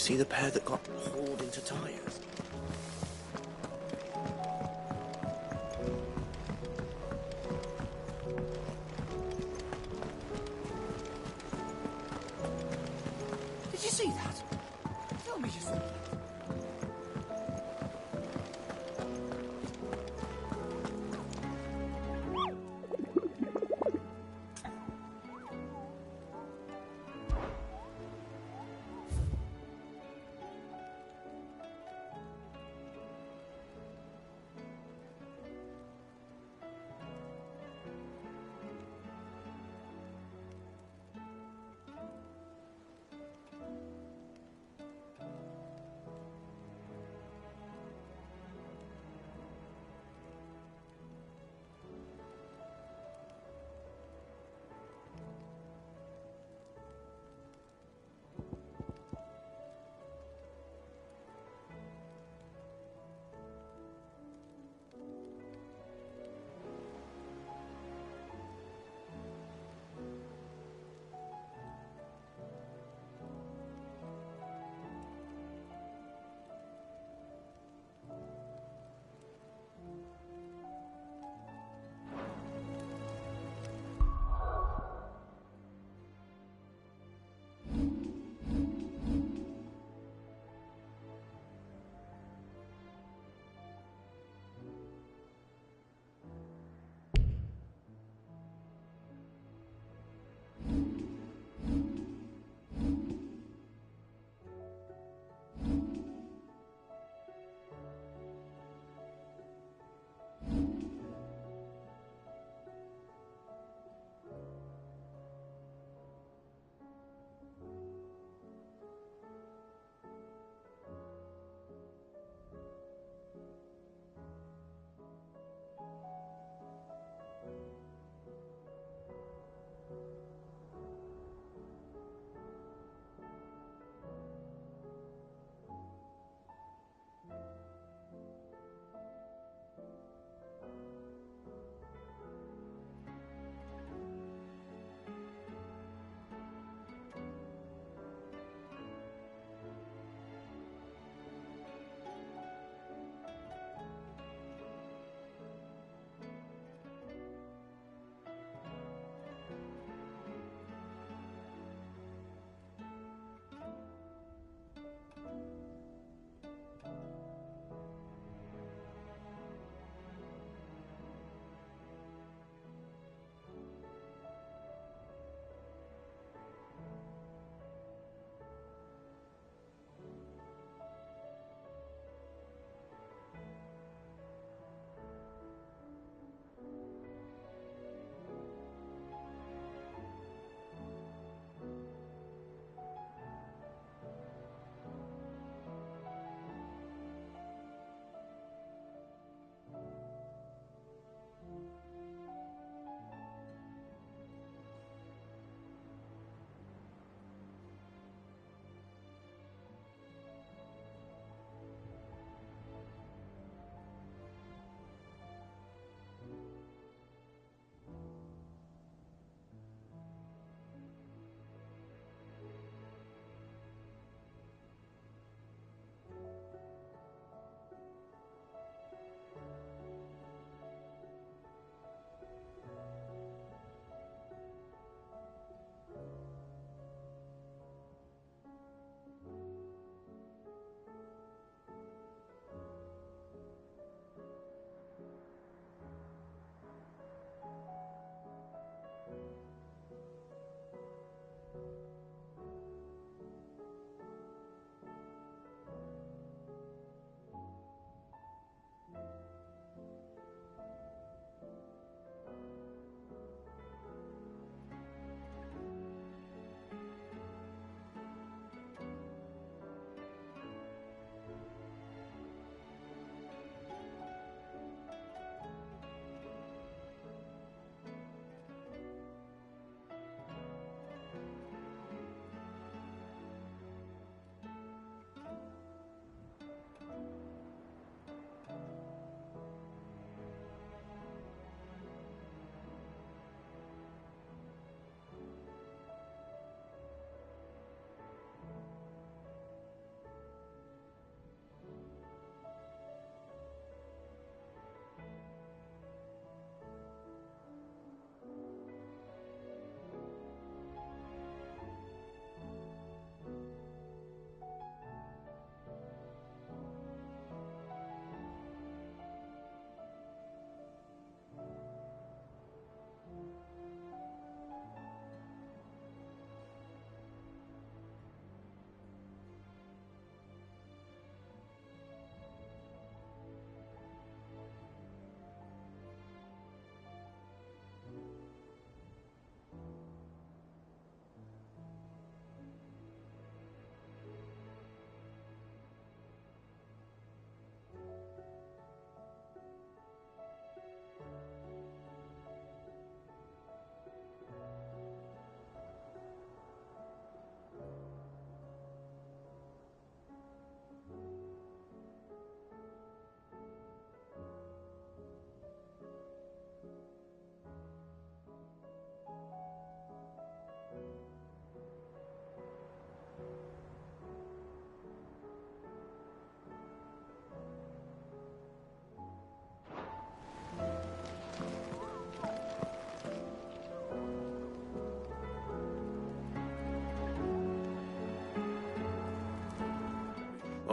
see the pair that got hauled into tyres? Did you see that? Tell me you saw that.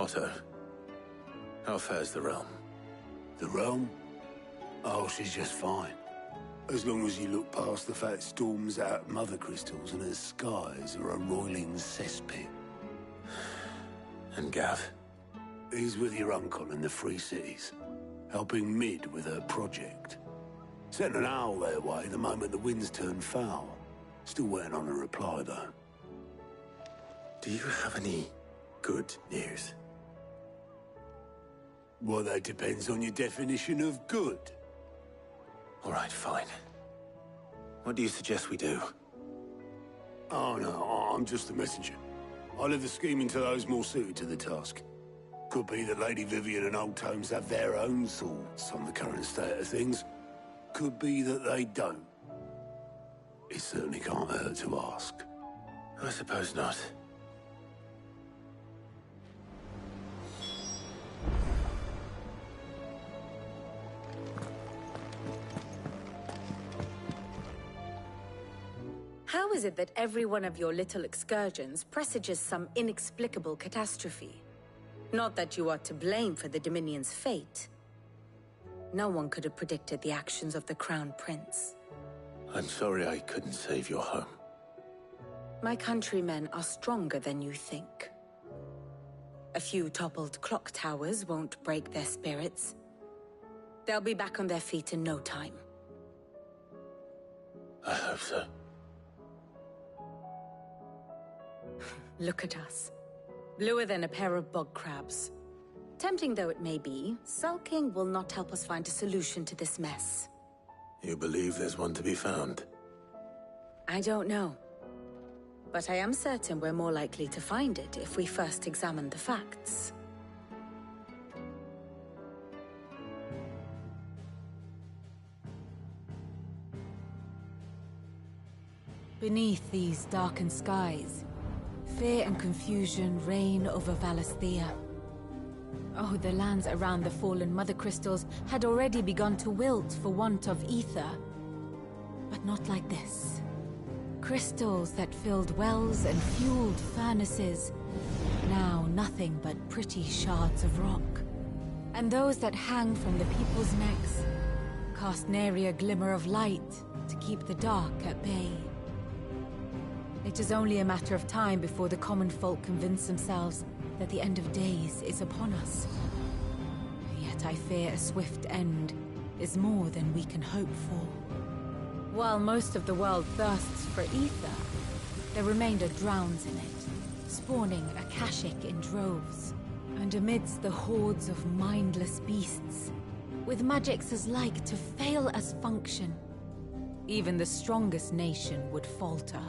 Otto, how fares the realm? The realm? Oh, she's just fine. As long as you look past the fat storms out mother crystals and her skies are a roiling cesspit. And Gav? He's with your uncle in the Free Cities, helping Mid with her project. Sent an owl their way the moment the winds turned foul. Still waiting on a reply, though. Do you have any good news? Well, that depends on your definition of good. All right, fine. What do you suggest we do? Oh, no, I'm just a messenger. I leave the scheming to those more suited to the task. Could be that Lady Vivian and Old Tomes have their own thoughts on the current state of things. Could be that they don't. It certainly can't hurt to ask. I suppose not. How is it that every one of your little excursions presages some inexplicable catastrophe? Not that you are to blame for the Dominion's fate. No one could have predicted the actions of the Crown Prince. I'm sorry I couldn't save your home. My countrymen are stronger than you think. A few toppled clock towers won't break their spirits. They'll be back on their feet in no time. I hope so. Look at us. Bluer than a pair of bog crabs. Tempting though it may be, sulking will not help us find a solution to this mess. You believe there's one to be found? I don't know. But I am certain we're more likely to find it if we first examine the facts. Beneath these darkened skies, fear and confusion reign over Valisthea. Oh, the lands around the fallen Mother Crystals had already begun to wilt for want of ether. But not like this. Crystals that filled wells and fueled furnaces, now nothing but pretty shards of rock. And those that hang from the people's necks cast nary a glimmer of light to keep the dark at bay. It is only a matter of time before the common folk convince themselves that the end of days is upon us. Yet I fear a swift end is more than we can hope for. While most of the world thirsts for ether, the remainder drowns in it, spawning Akashic in droves. And amidst the hordes of mindless beasts, with magics as like to fail as function, even the strongest nation would falter.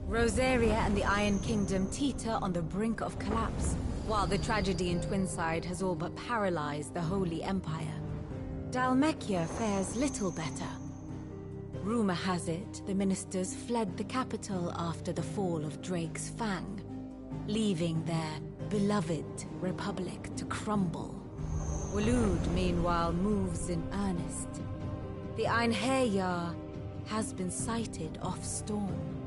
Rosaria and the Iron Kingdom teeter on the brink of collapse, while the tragedy in Twinside has all but paralyzed the Holy Empire. Dhalmekia fares little better. Rumor has it the ministers fled the capital after the fall of Drake's Fang, leaving their beloved republic to crumble. Waloed, meanwhile, moves in earnest. The Einherjar has been sighted off-storm.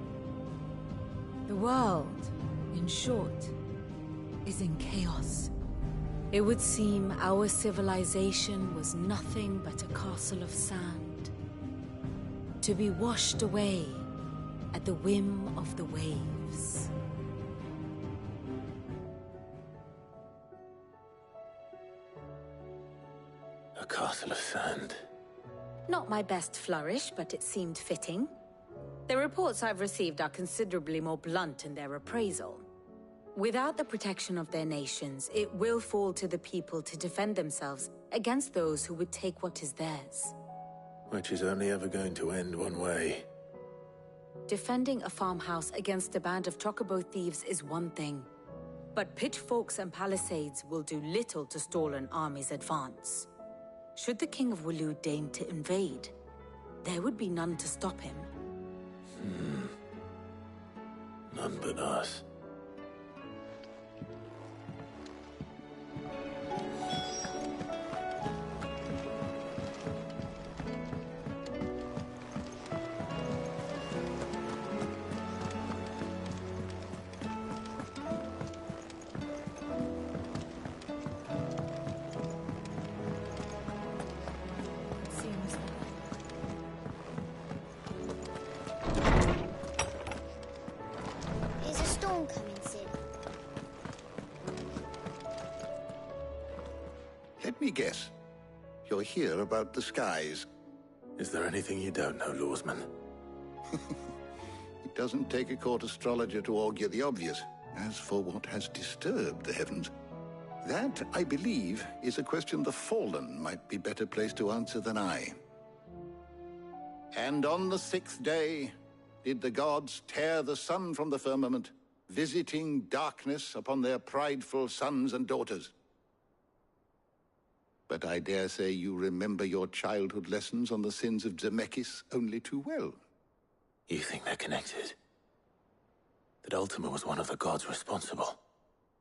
The world, in short, is in chaos. It would seem our civilization was nothing but a castle of sand, to be washed away at the whim of the waves. A castle of sand. Not my best flourish, but it seemed fitting. The reports I've received are considerably more blunt in their appraisal. Without the protection of their nations, it will fall to the people to defend themselves against those who would take what is theirs. Which is only ever going to end one way. Defending a farmhouse against a band of chocobo thieves is one thing, but pitchforks and palisades will do little to stall an army's advance. Should the King of Waloed deign to invade, there would be none to stop him. None but us. homecoming, Sid? Let me guess. You're here about the skies. Is there anything you don't know, Lawsman? It doesn't take a court astrologer to augur the obvious. As for what has disturbed the heavens, that, I believe, is a question the Fallen might be better placed to answer than I. And on the 6th day did the gods tear the sun from the firmament, visiting darkness upon their prideful sons and daughters. But I dare say you remember your childhood lessons on the sins of Zemeckis only too well. You think they're connected? That Ultima was one of the gods responsible?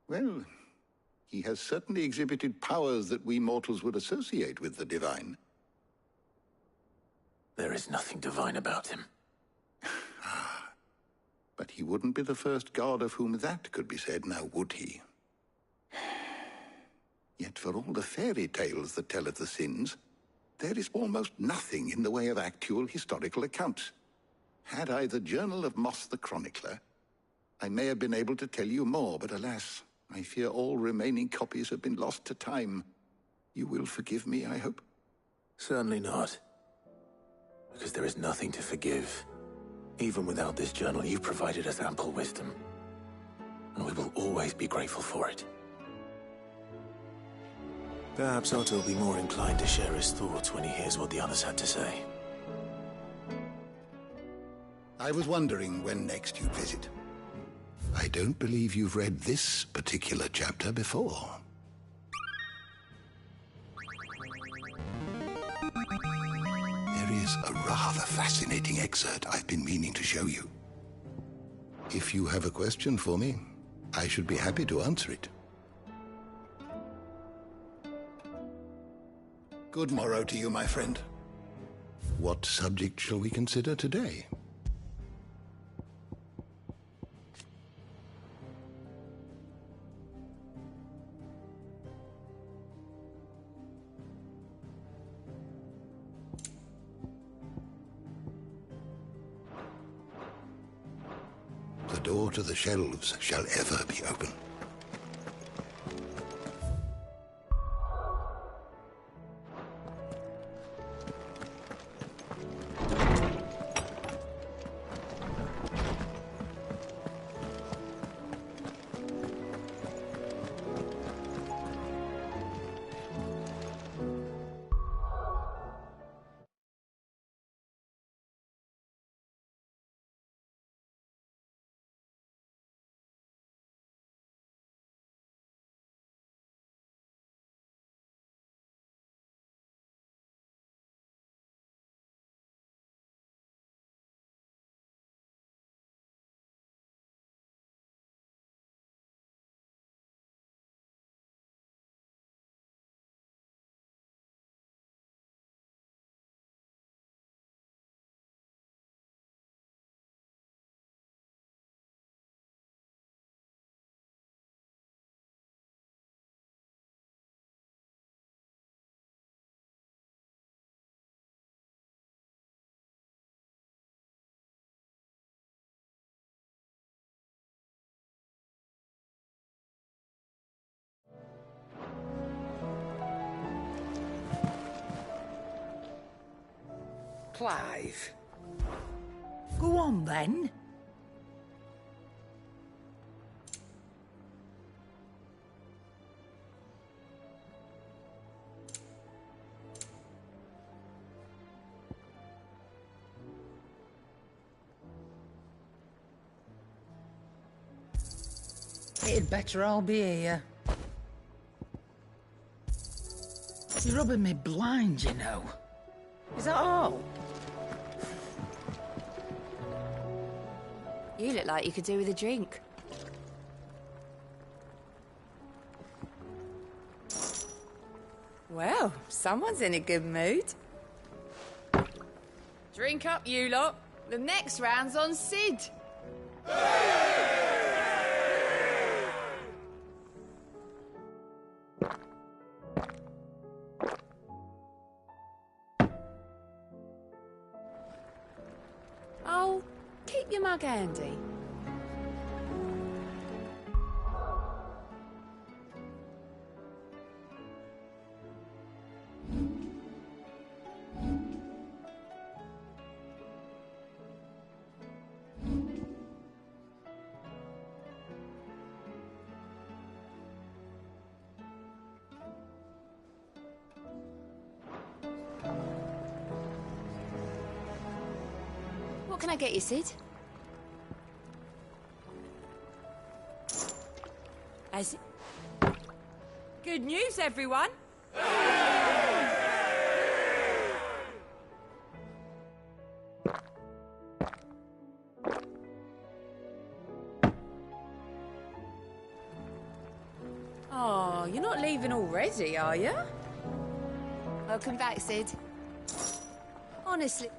Well, he has certainly exhibited powers that we mortals would associate with the divine. There is nothing divine about him. But he wouldn't be the first god of whom that could be said, now would he? Yet for all the fairy tales that tell of the sins, there is almost nothing in the way of actual historical accounts. Had I the Journal of Moss the Chronicler, I may have been able to tell you more, but alas, I fear all remaining copies have been lost to time. You will forgive me, I hope? Certainly not. Because there is nothing to forgive. Even without this journal, you've provided us ample wisdom. And we will always be grateful for it. Perhaps Otto will be more inclined to share his thoughts when he hears what the others had to say. I was wondering when next you'd visit. I don't believe you've read this particular chapter before. There is a rather fascinating excerpt I've been meaning to show you. If you have a question for me, I should be happy to answer it. Good morrow to you, my friend. What subject shall we consider today? The door to the shelves shall ever be open. Clive. Go on, then. It'd better all be here. You're rubbing me blind, you know. Is that all? You look like you could do with a drink. Well, someone's in a good mood. Drink up, you lot. The next round's on Sid. Oh, keep your mug handy. can I get you, Sid? As... Good news, everyone! Oh, you're not leaving already, are you? Welcome back, Sid. Honestly...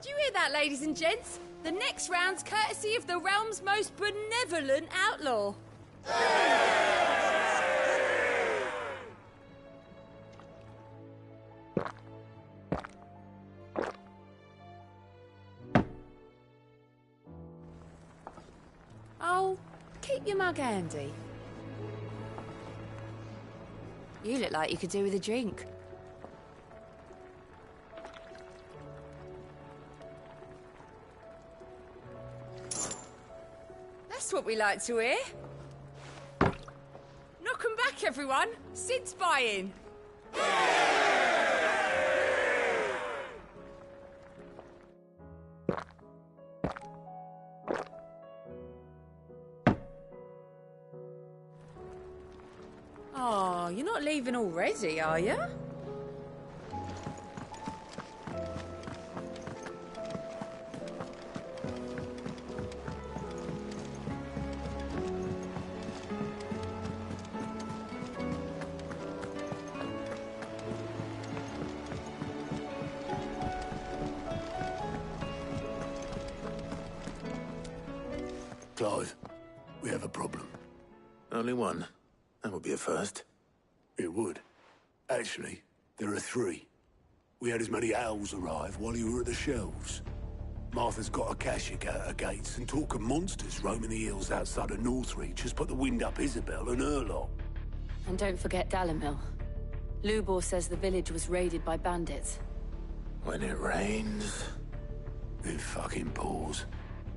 Do you hear that, ladies and gents? The next round's courtesy of the realm's most benevolent outlaw. Oh, keep your mug handy. You look like you could do with a drink. That's what we like to hear. Knock 'em back, everyone. Sid's buying. Oh, you're not leaving already, are you? Clive, we have a problem. Only one. That would be a first. It would. Actually, there are 3. We had as many owls arrive while you were at the shelves. Martha's got a Akashic out her gates, and talk of monsters roaming the hills outside of Northreach has put the wind up Isabel and her lot. And don't forget Dalimil. Lubor says the village was raided by bandits. When it rains... It fucking pours.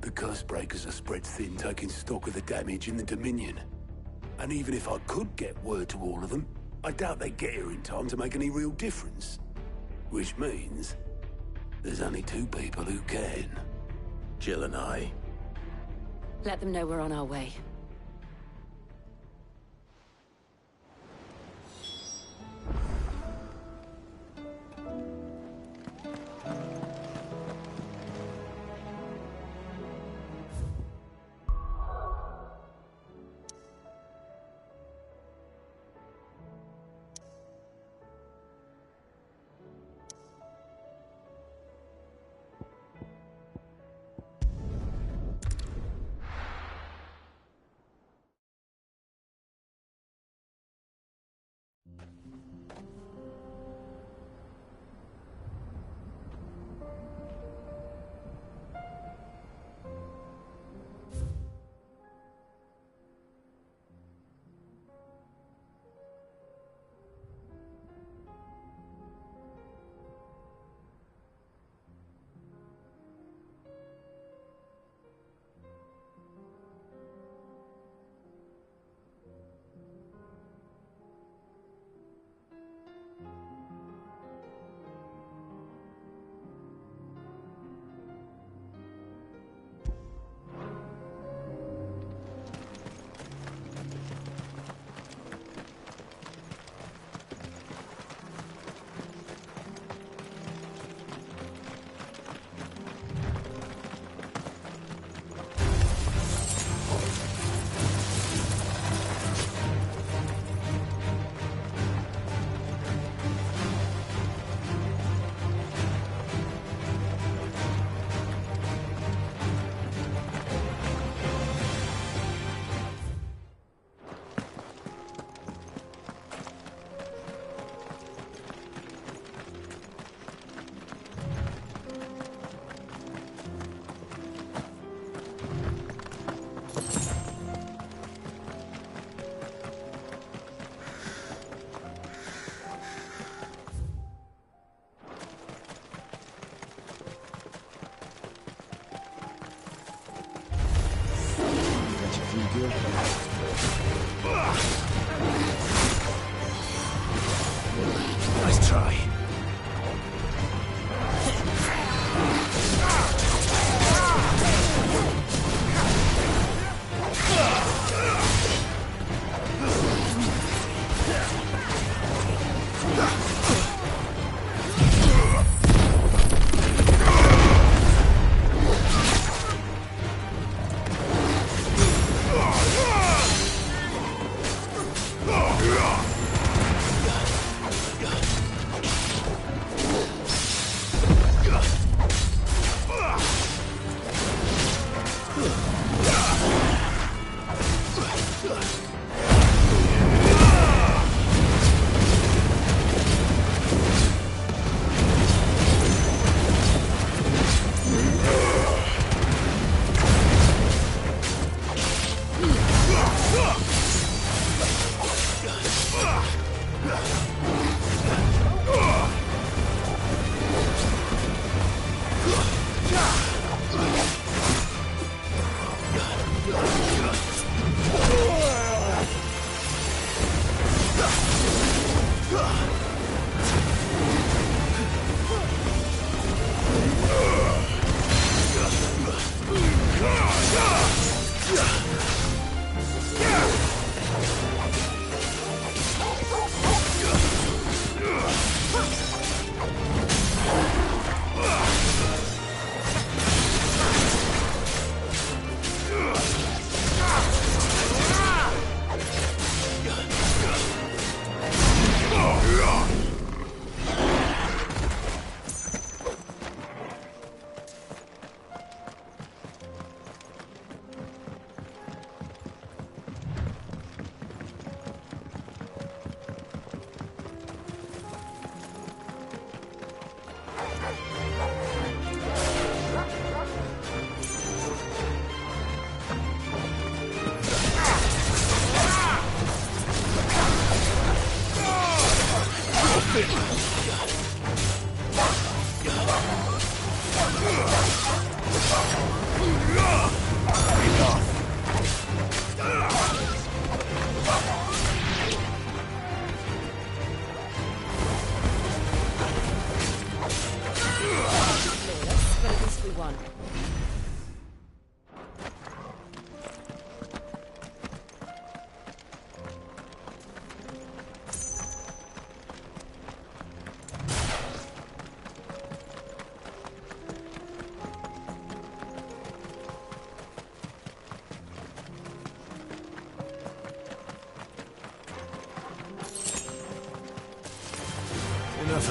The curse breakers are spread thin, taking stock of the damage in the Dominion. And even if I could get word to all of them, I doubt they'd get here in time to make any real difference. Which means there's only 2 people who can. Jill and I. Let them know we're on our way. Nice try.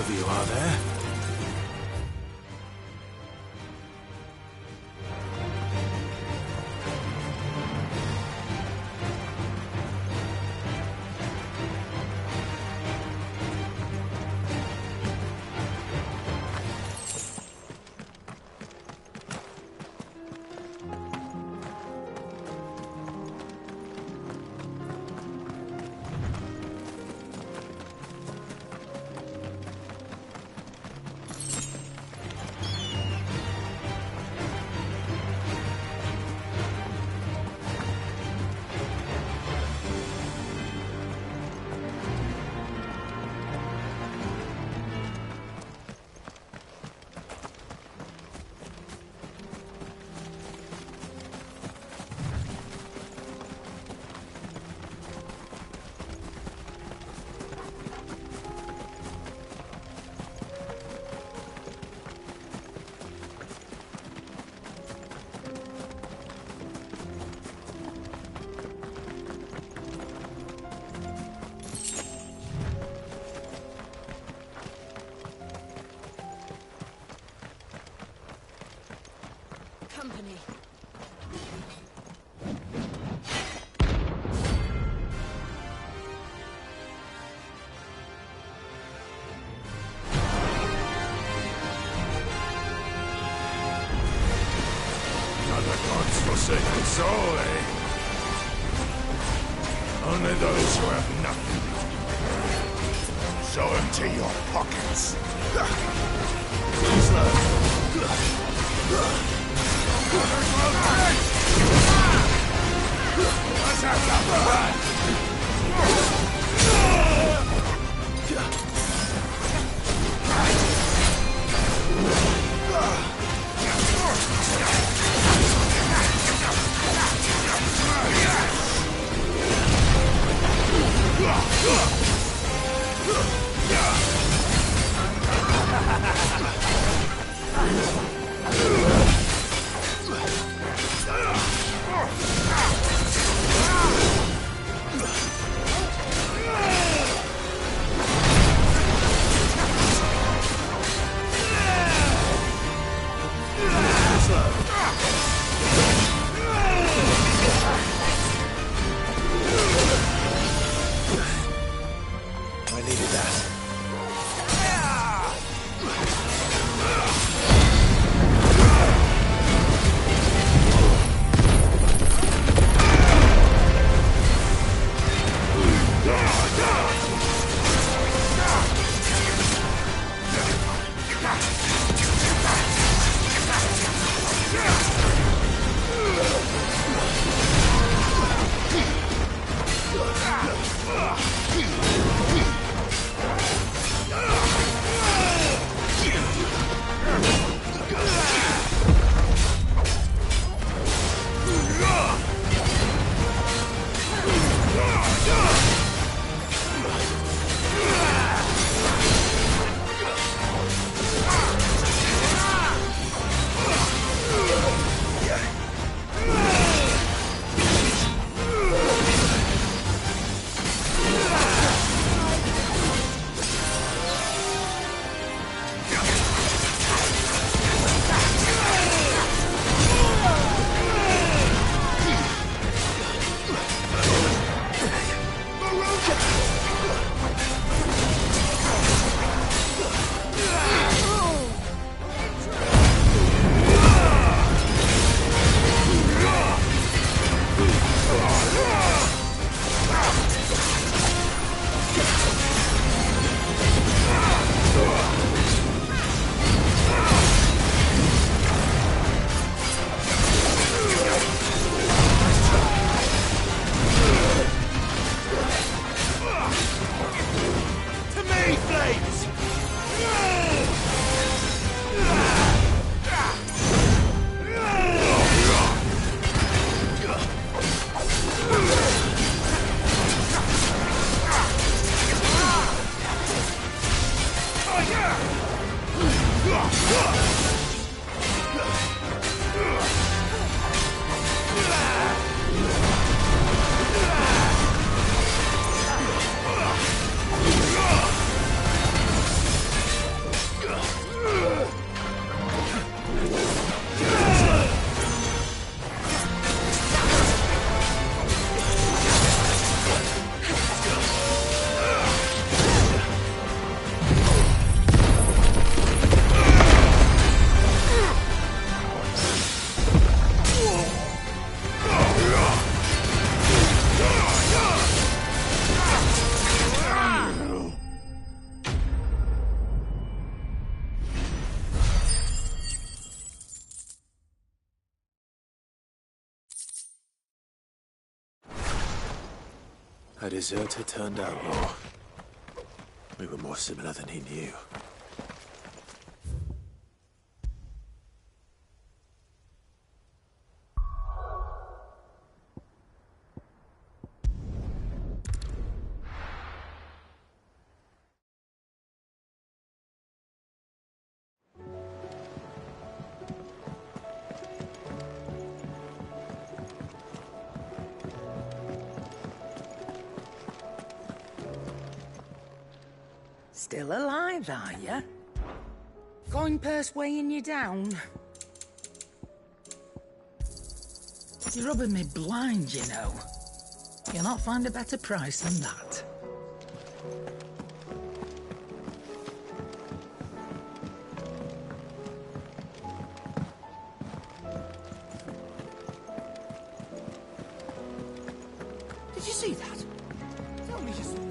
of you, are there? Company. Not the gods forsaken soul, eh? Only those who have nothing. So empty your pockets. Let's have some fun! A deserter turned outlaw. We were more similar than he knew. Still alive, are you? Coin purse weighing you down? You're rubbing me blind, you know. You'll not find a better price than that. Did you see that? Tell me you saw that.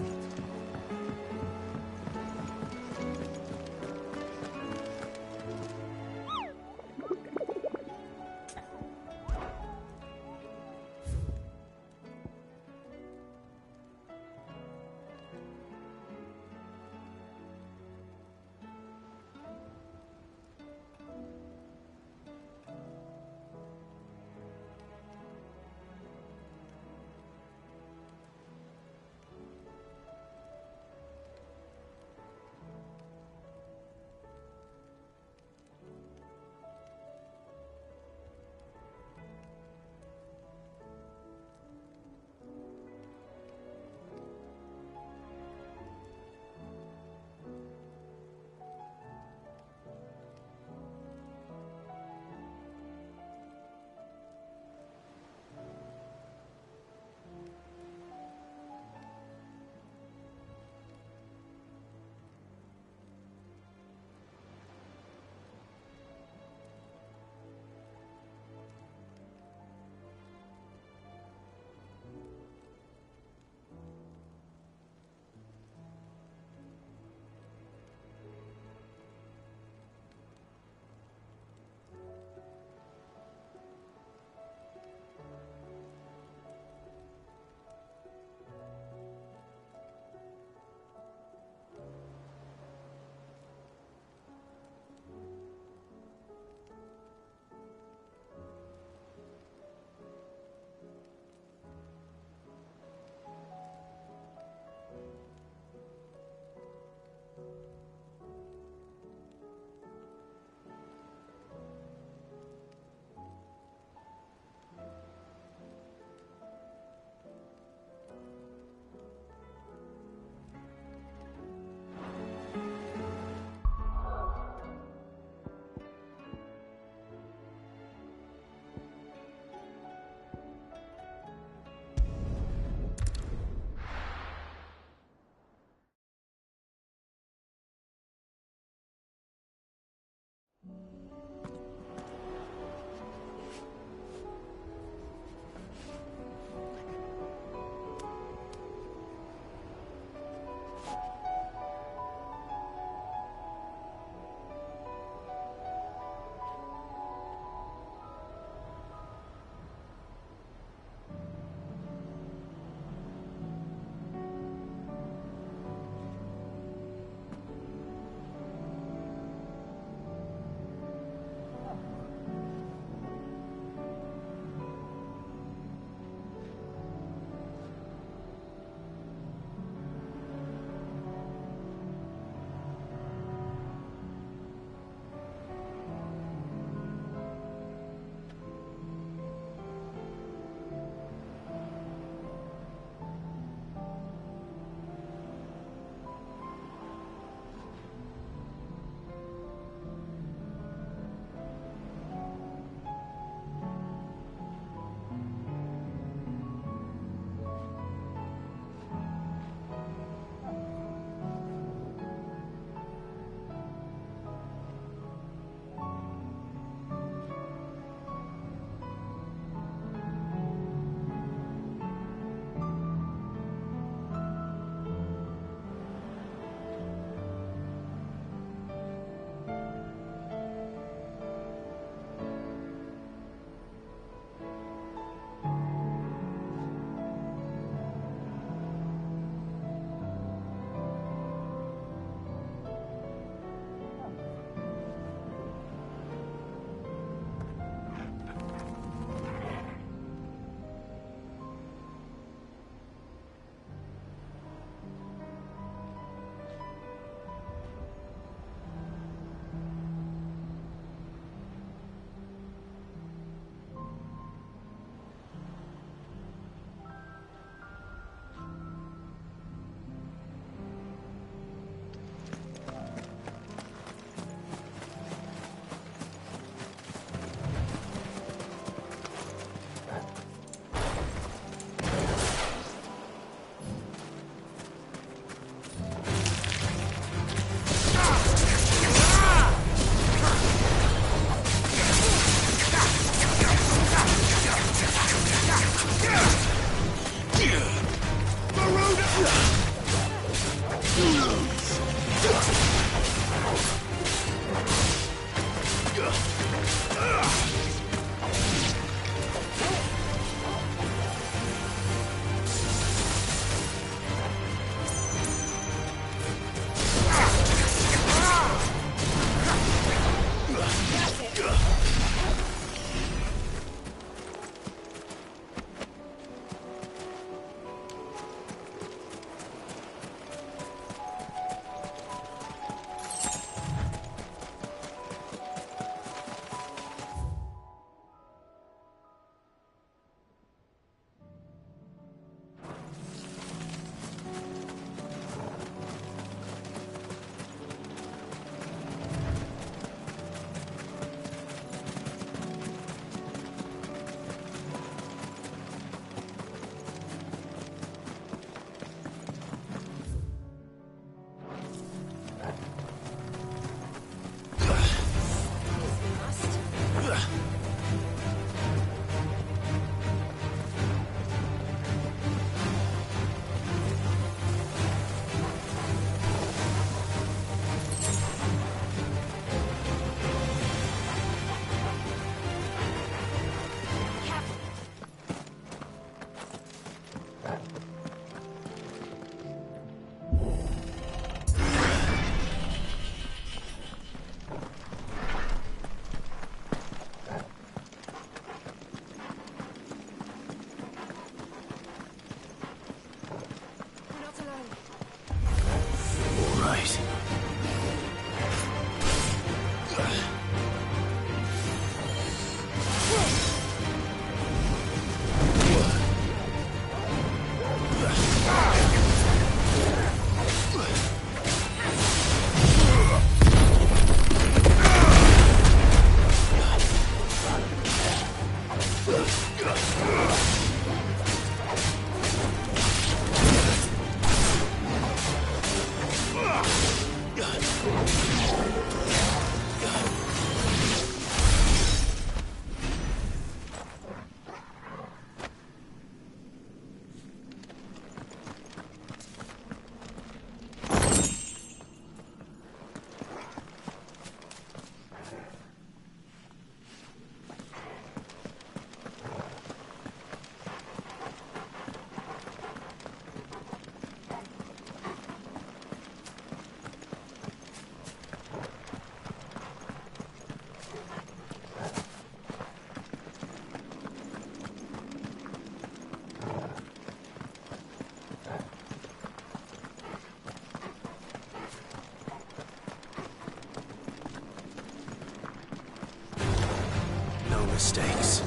Mistakes.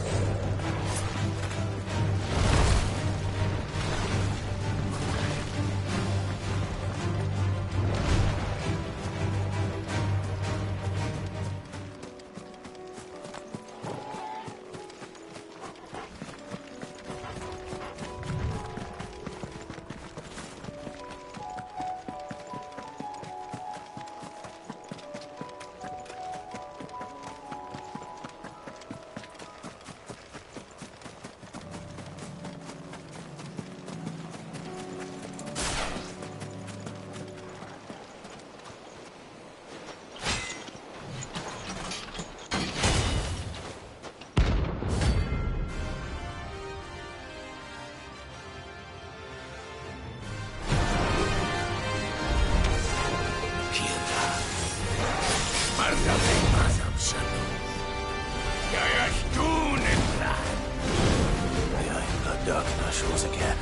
Dark Nationals again.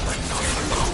But not for long.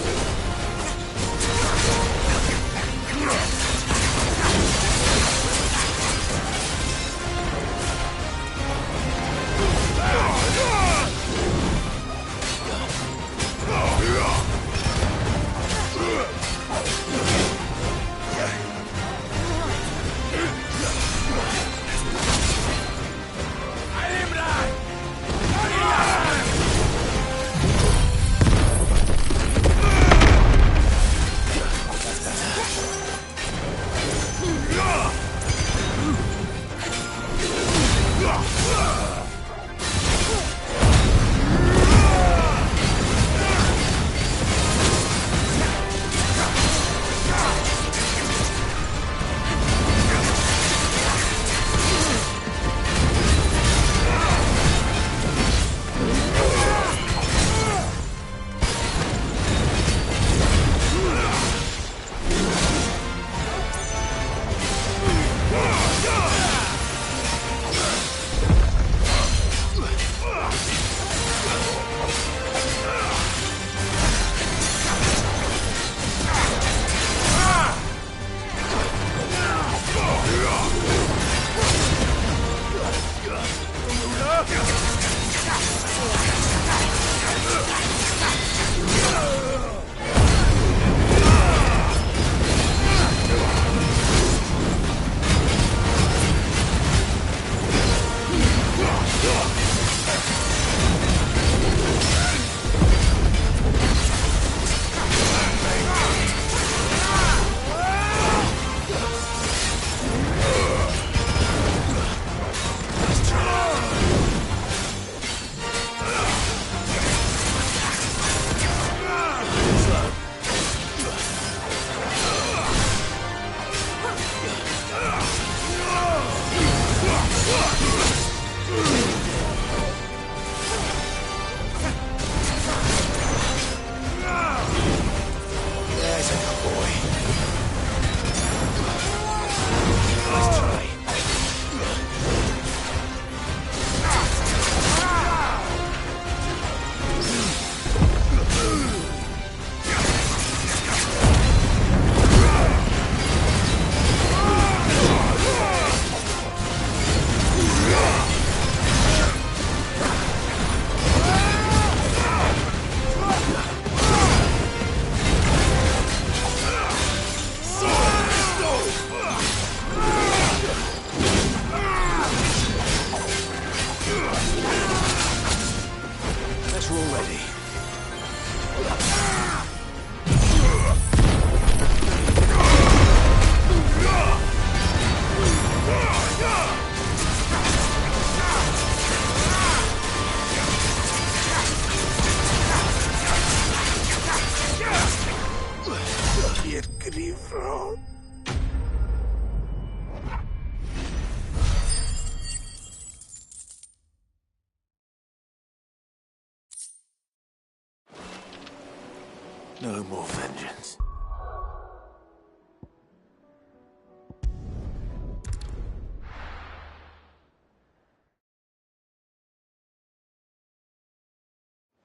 you already. No more vengeance.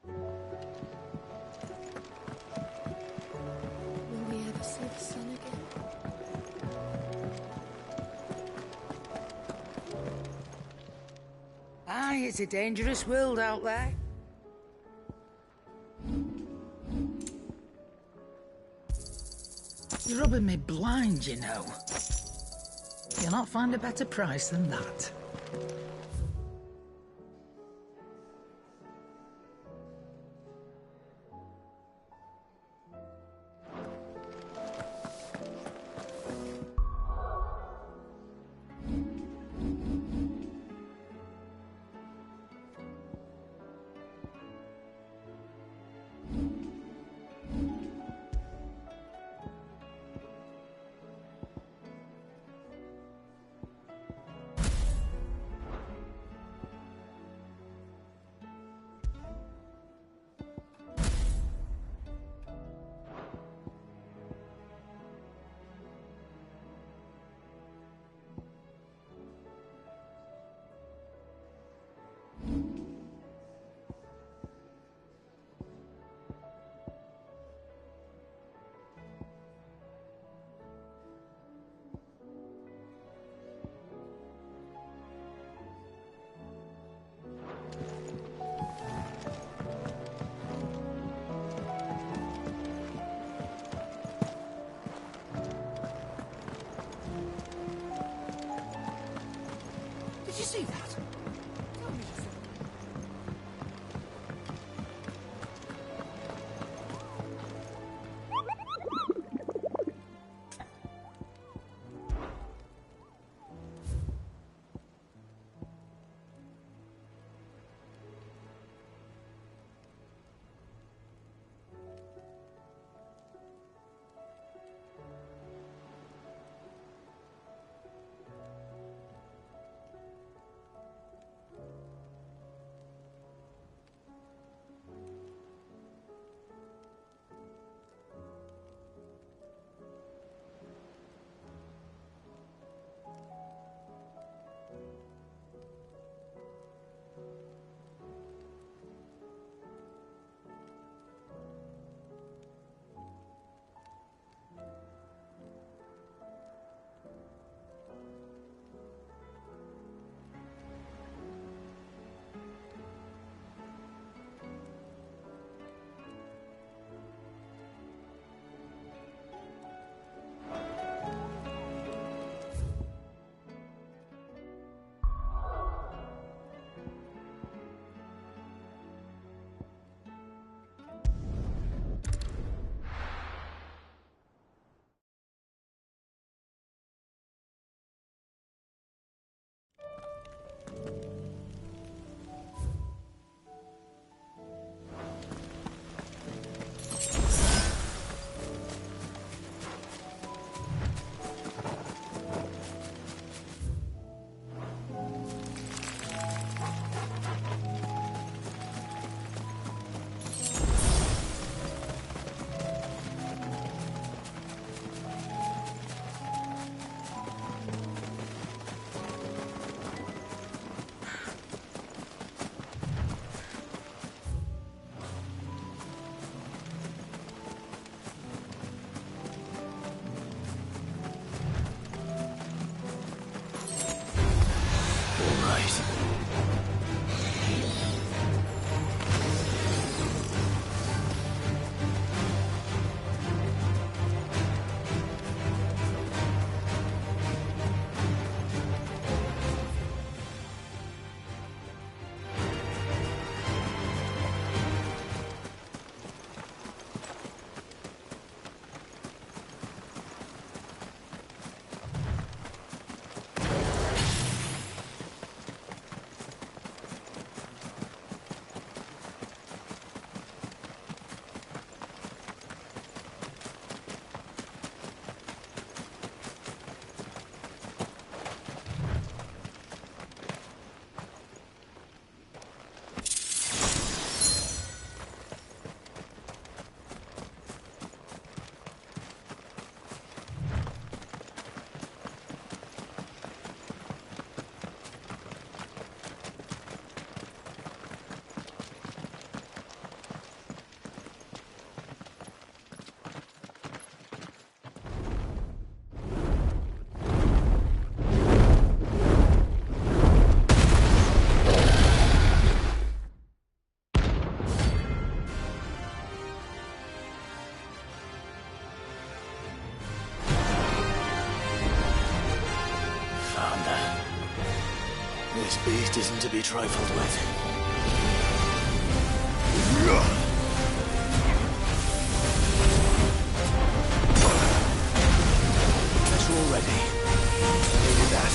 Will we ever see the sun again? Aye, it's a dangerous world out there. You're rubbing me blind, you know. You'll not find a better price than that. to be trifled with. Guess we're all ready. Needed that.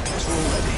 Guess we're all ready.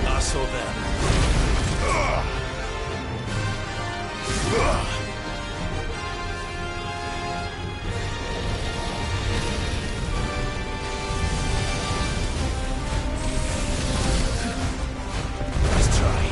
Us or them. Let's try.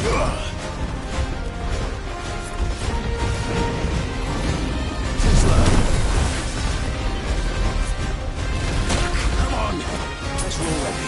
Come on! Let's roll ready.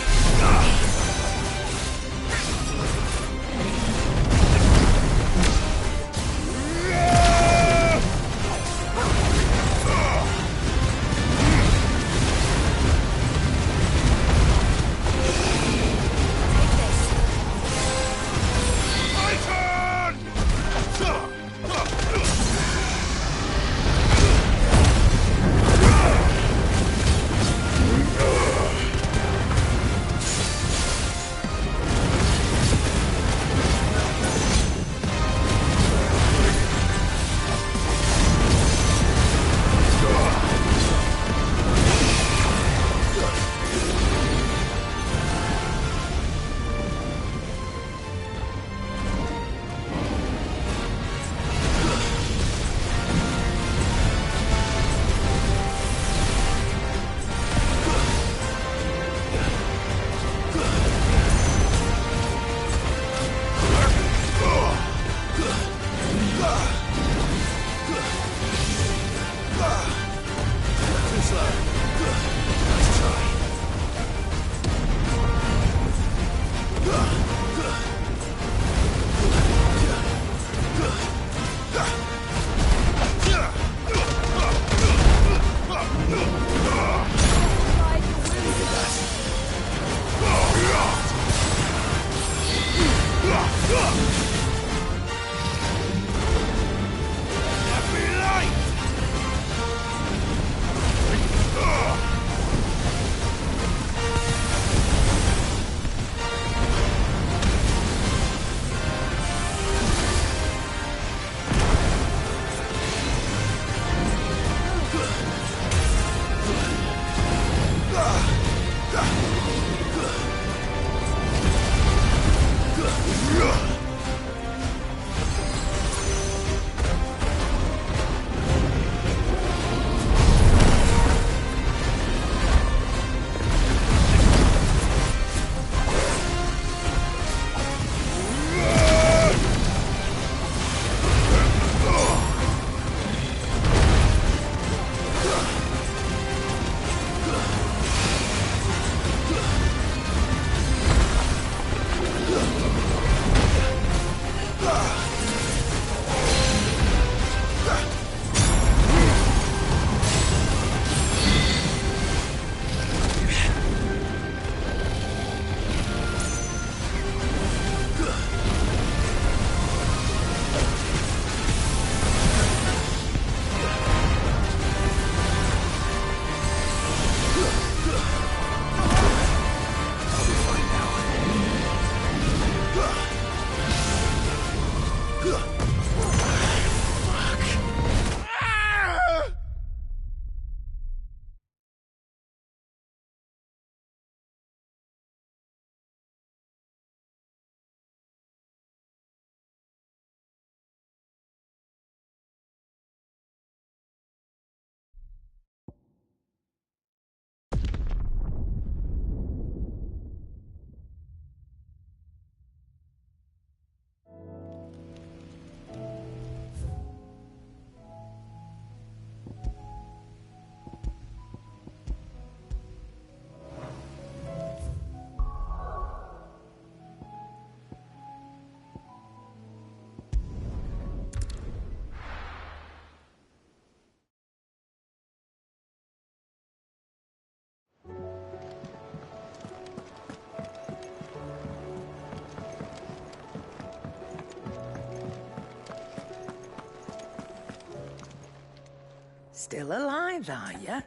Still alive, are ya?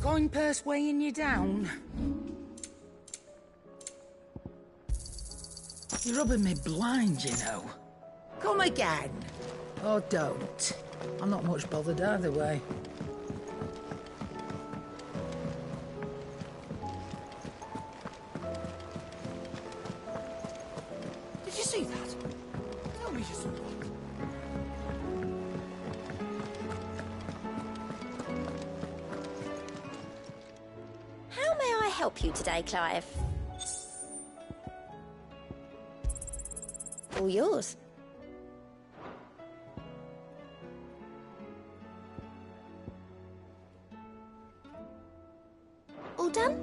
Coin purse weighing you down? You're rubbing me blind, you know. Come again. Or don't. I'm not much bothered either way. Did you see that? Tell me just what. How may I help you today, Clive? All yours. All done?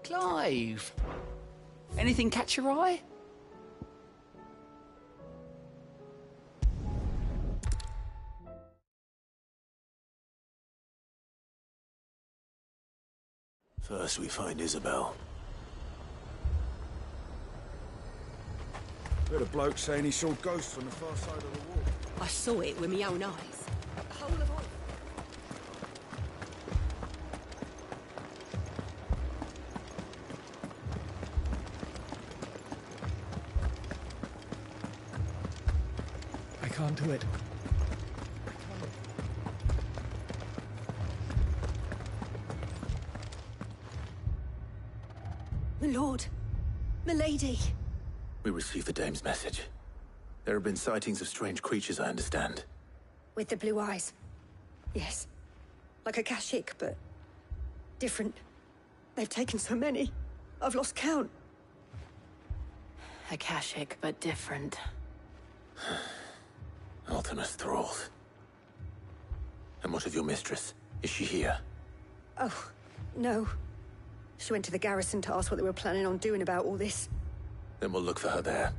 Clive! Anything catch your eye? First we find Isabel. Heard a bloke saying he saw ghosts on the far side of the wall. I saw it with my own eyes. The whole of all. I can't do it. My lord. Milady. We received the dame's message. There have been sightings of strange creatures, I understand. With the blue eyes. Yes. Like a Kashik, but different. They've taken so many. I've lost count. Akashic, but different. Ultimus thralls. And what of your mistress? Is she here? Oh, no. She went to the garrison to ask what they were planning on doing about all this. Then we'll look for her there.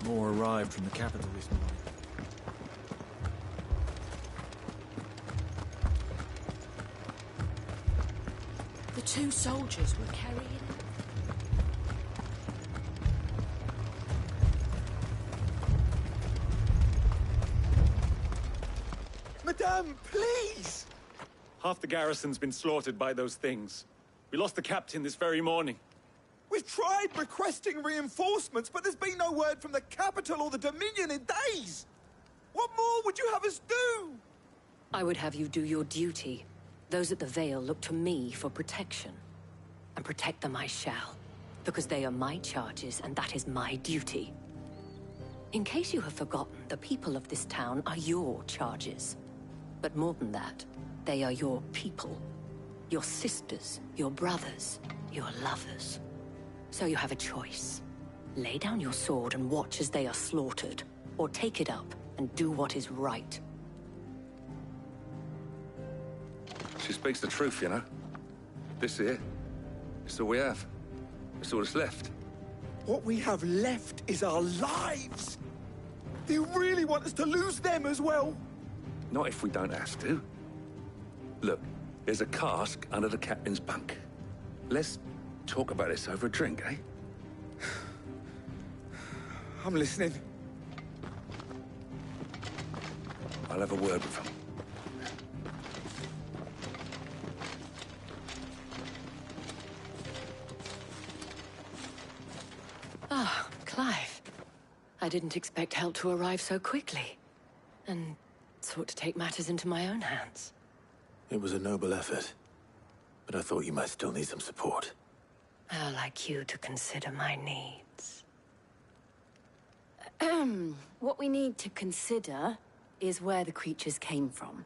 More arrived from the capital this morning. The two soldiers were carrying... Madame, please! Half the garrison's been slaughtered by those things. We lost the captain this very morning. We've tried requesting reinforcements, but there's been no word from the capital or the Dominion in days! What more would you have us do? I would have you do your duty. Those at the Vale look to me for protection. And protect them I shall. Because they are my charges, and that is my duty. In case you have forgotten, the people of this town are your charges. But more than that, they are your people. Your sisters, your brothers, your lovers. So you have a choice. Lay down your sword and watch as they are slaughtered, or take it up and do what is right. She speaks the truth, you know. This here, it's all we have. It's all that's left. What we have left is our lives! Do you really want us to lose them as well? Not if we don't have to. Look, there's a cask under the captain's bunk. Let's talk about this over a drink, eh? I'm listening. I'll have a word with him. Ah, Clive. I didn't expect help to arrive so quickly. And sought to take matters into my own hands. It was a noble effort, but I thought you might still need some support. I'd like you to consider my needs. What we need to consider is where the creatures came from.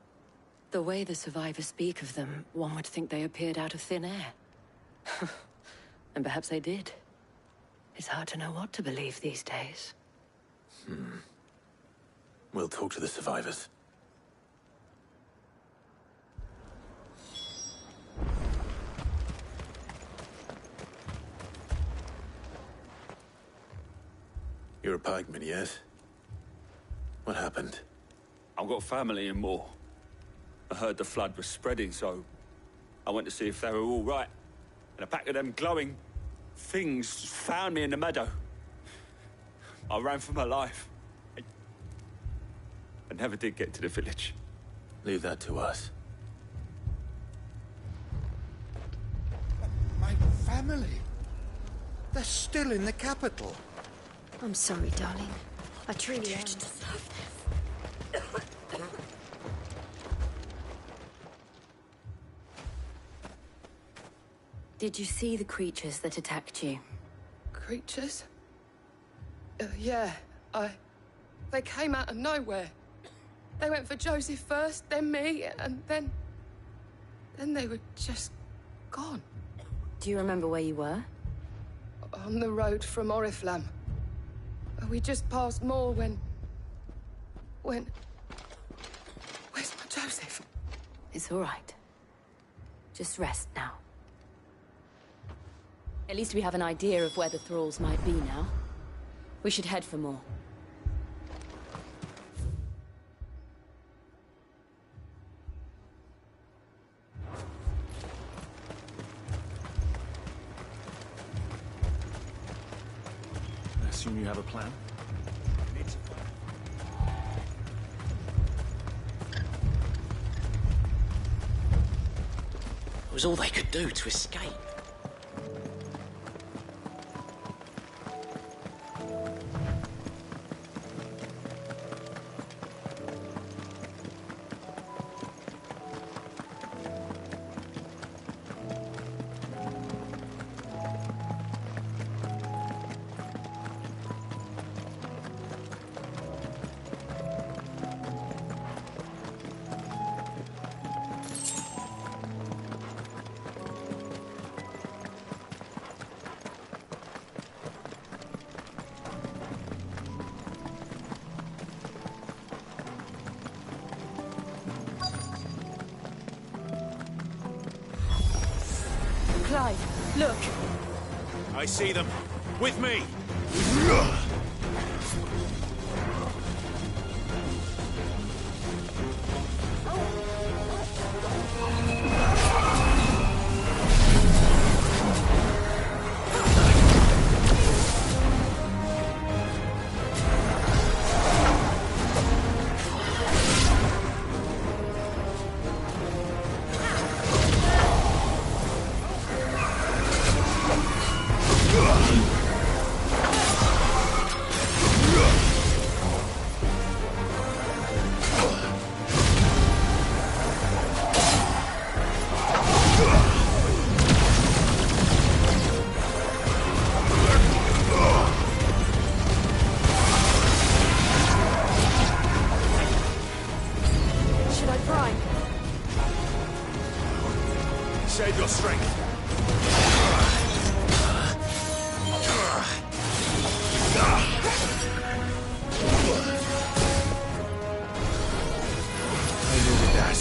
The way the survivors speak of them, one would think they appeared out of thin air. And perhaps they did. It's hard to know what to believe these days. We'll talk to the survivors. You're a pikeman, yes? What happened? I've got family in Moor. I heard the flood was spreading, so I went to see if they were all right. And a pack of them glowing things found me in the meadow. I ran for my life. I never did get to the village. Leave that to us. My family? They're still in the capital. I'm sorry, darling. I truly am. Did you see the creatures that attacked you? Creatures? Yeah, They came out of nowhere. They went for Joseph first, then me, and then they were just gone. Do you remember where you were? On the road from Oriflamme. We just passed Moor when... Where's my Joseph? It's all right. Just rest now. At least we have an idea of where the thralls might be now. We should head for more. I assume you have a plan? It was all they could do to escape. Clive, look! I see them. With me! Should I try? Save your strength. I needed that.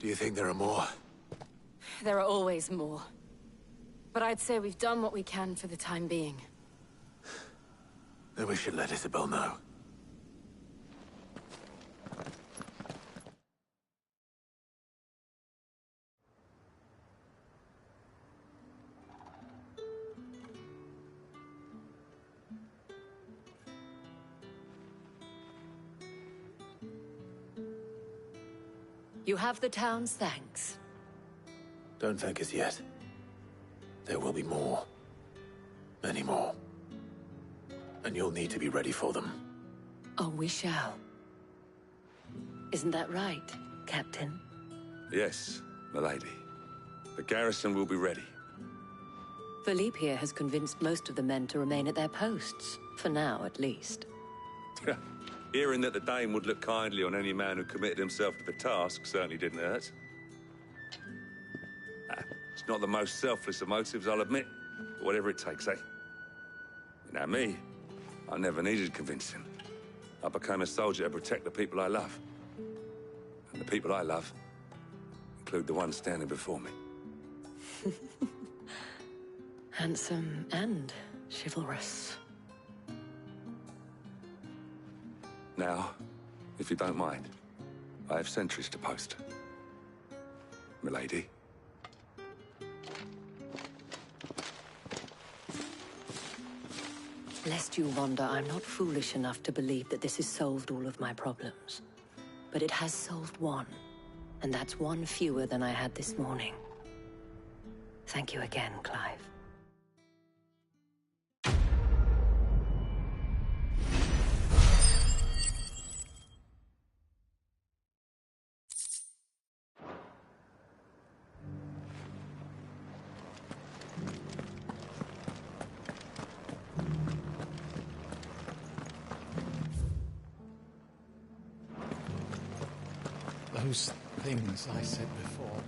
Do you think there are more? There are always more. But I'd say we've done what we can for the time being. Then we should let Isabel know. You have the town's thanks. Don't thank us yet. There will be more. Many more. And you'll need to be ready for them. Oh, we shall. Isn't that right, Captain? Yes, milady. The garrison will be ready. Philippe here has convinced most of the men to remain at their posts. For now, at least. Hearing that the Dane would look kindly on any man who committed himself to the task certainly didn't hurt. It's not the most selfless of motives, I'll admit. But whatever it takes, eh? You know me, I never needed convincing. I became a soldier to protect the people I love. And the people I love include the ones standing before me. Handsome and chivalrous. Now, if you don't mind, I have sentries to post. Milady. Lest you wonder, I'm not foolish enough to believe that this has solved all of my problems. But it has solved one, and that's one fewer than I had this morning. Thank you again, Clive. Those things I said before.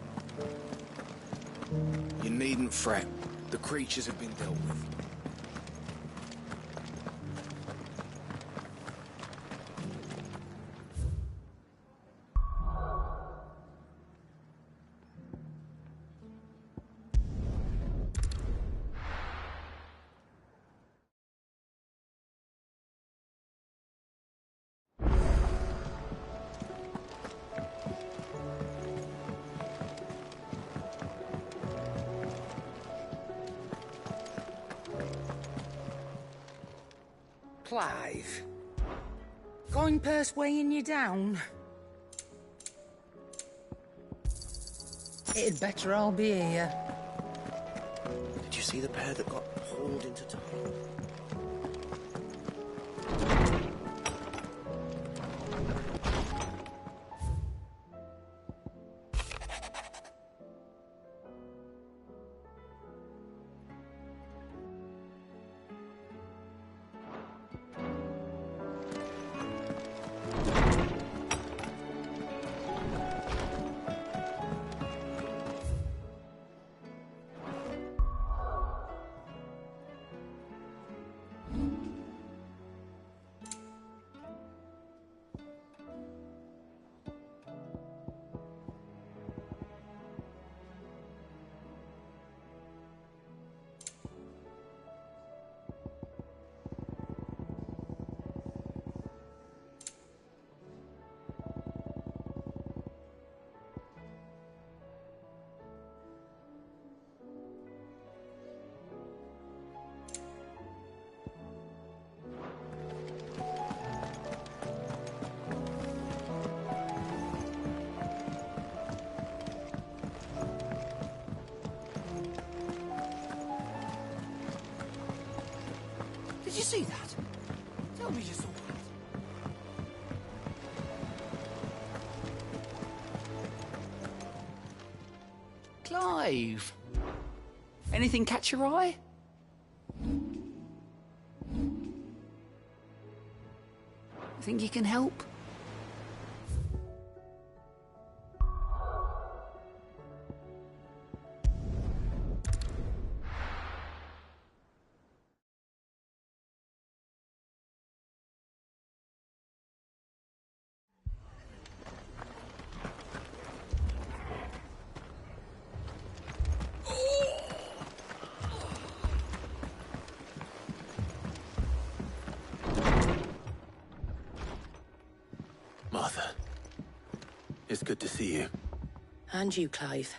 You needn't fret. The creatures have been dealt with. Clive. Coin purse weighing you down? It'd better all be here. Did you see the pair that got hauled into town? Did you see that? Tell me you saw that. Clive! Anything catch your eye? Think you can help? Martha, it's good to see you. And you, Clive.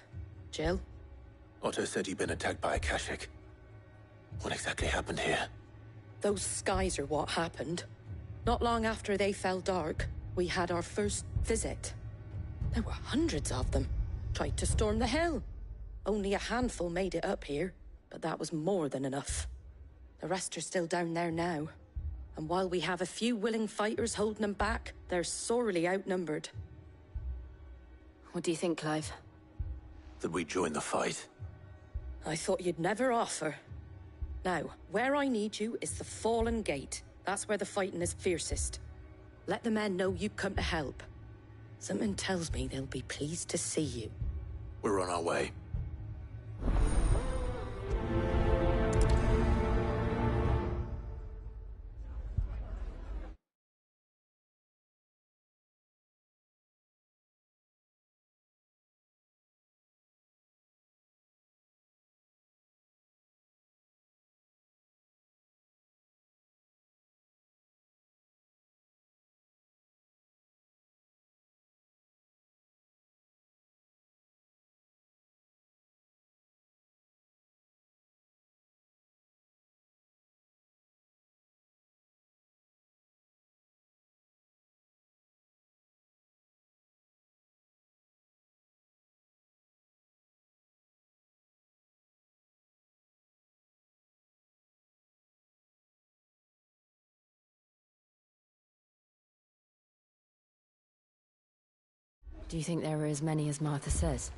Jill? Otto said you'd been attacked by a Kashik. What exactly happened here? Those skies are what happened. Not long after they fell dark, we had our first visit. There were hundreds of them. Tried to storm the hill. Only a handful made it up here, but that was more than enough. The rest are still down there now. And while we have a few willing fighters holding them back, they're sorely outnumbered. What do you think, Clive? That we join the fight. I thought you'd never offer. Now, where I need you is the Fallen Gate. That's where the fighting is fiercest. Let the men know you come to help. Something tells me they'll be pleased to see you. We're on our way. Do you think there are as many as Martha says?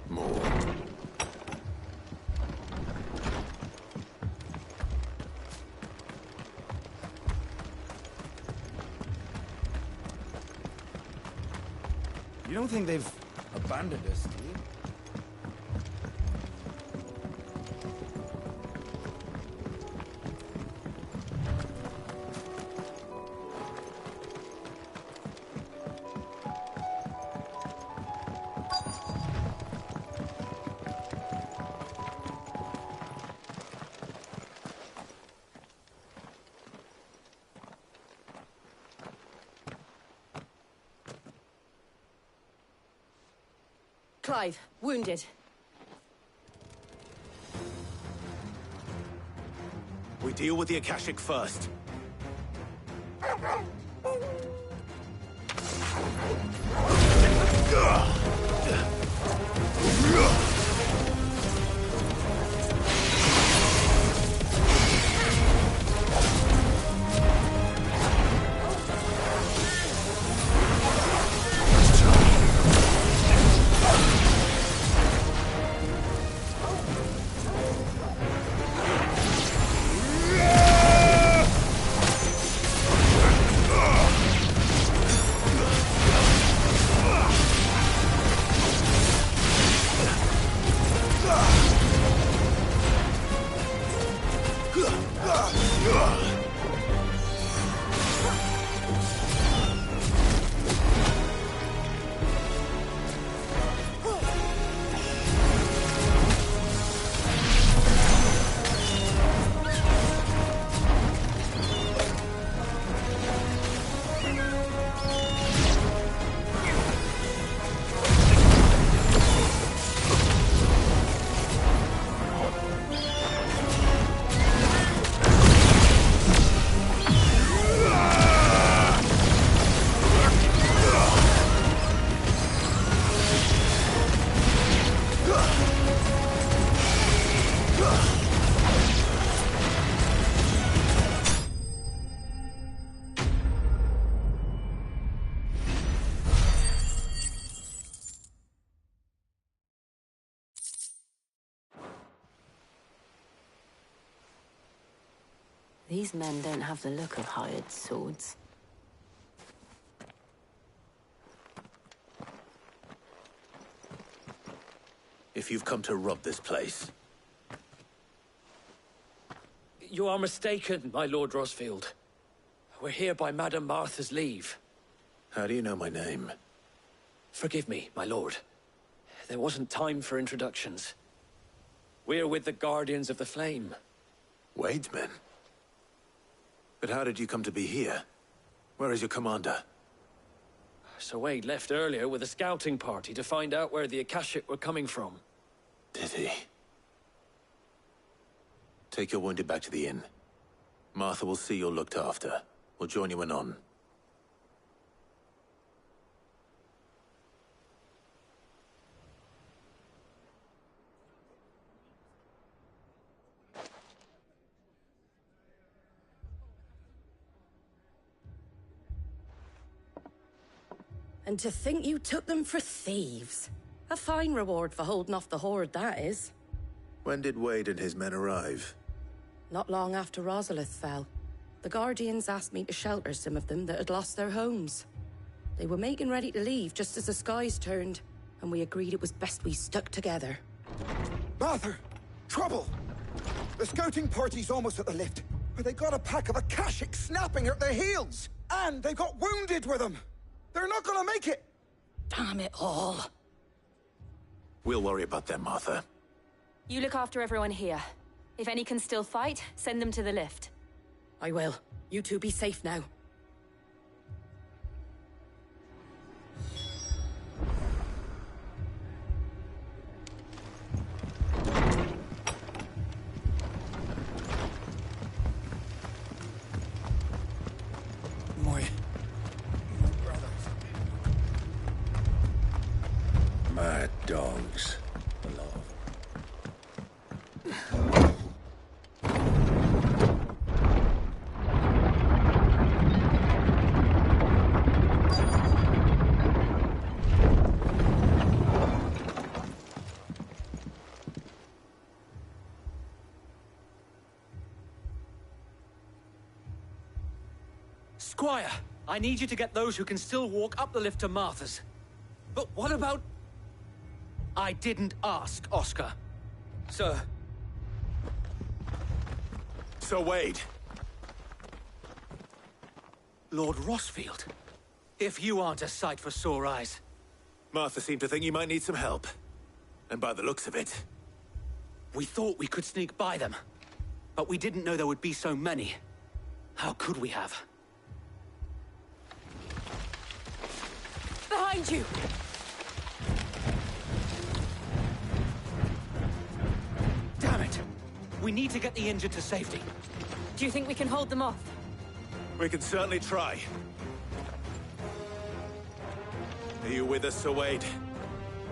More. You don't think they've abandoned us, do you? Clive, wounded. We deal with the Akashic first. These men don't have the look of hired swords. If you've come to rob this place. You are mistaken, my Lord Rosfield. We're here by Madame Martha's leave. How do you know my name? Forgive me, my lord. There wasn't time for introductions. We're with the Guardians of the Flame. Wade's men? But how did you come to be here? Where is your commander? Sir Wade left earlier with a scouting party to find out where the Akashic were coming from. Did he? Take your wounded back to the inn. Martha will see you're looked after. We'll join you anon. And to think you took them for thieves. A fine reward for holding off the horde, that is. When did Wade and his men arrive? Not long after Rosalith fell. The Guardians asked me to shelter some of them that had lost their homes. They were making ready to leave just as the skies turned, and we agreed it was best we stuck together. Martha! Trouble! The scouting party's almost at the lift, but they got a pack of Akashic snapping at their heels! And they got wounded with them! They're not gonna make it! Damn it all. We'll worry about them, Martha. You look after everyone here. If any can still fight, send them to the lift. I will. You two be safe now. My brothers. Mad dogs. Squire, I need you to get those who can still walk up the lift to Martha's. But what about... I didn't ask, Oscar. Sir. Sir Wade. Lord Rossfield. If you aren't a sight for sore eyes. Martha seemed to think you might need some help. And by the looks of it... We thought we could sneak by them. But we didn't know there would be so many. How could we have? Behind you! Damn it! We need to get the injured to safety. Do you think we can hold them off? We can certainly try. Are you with us, Sir Wade?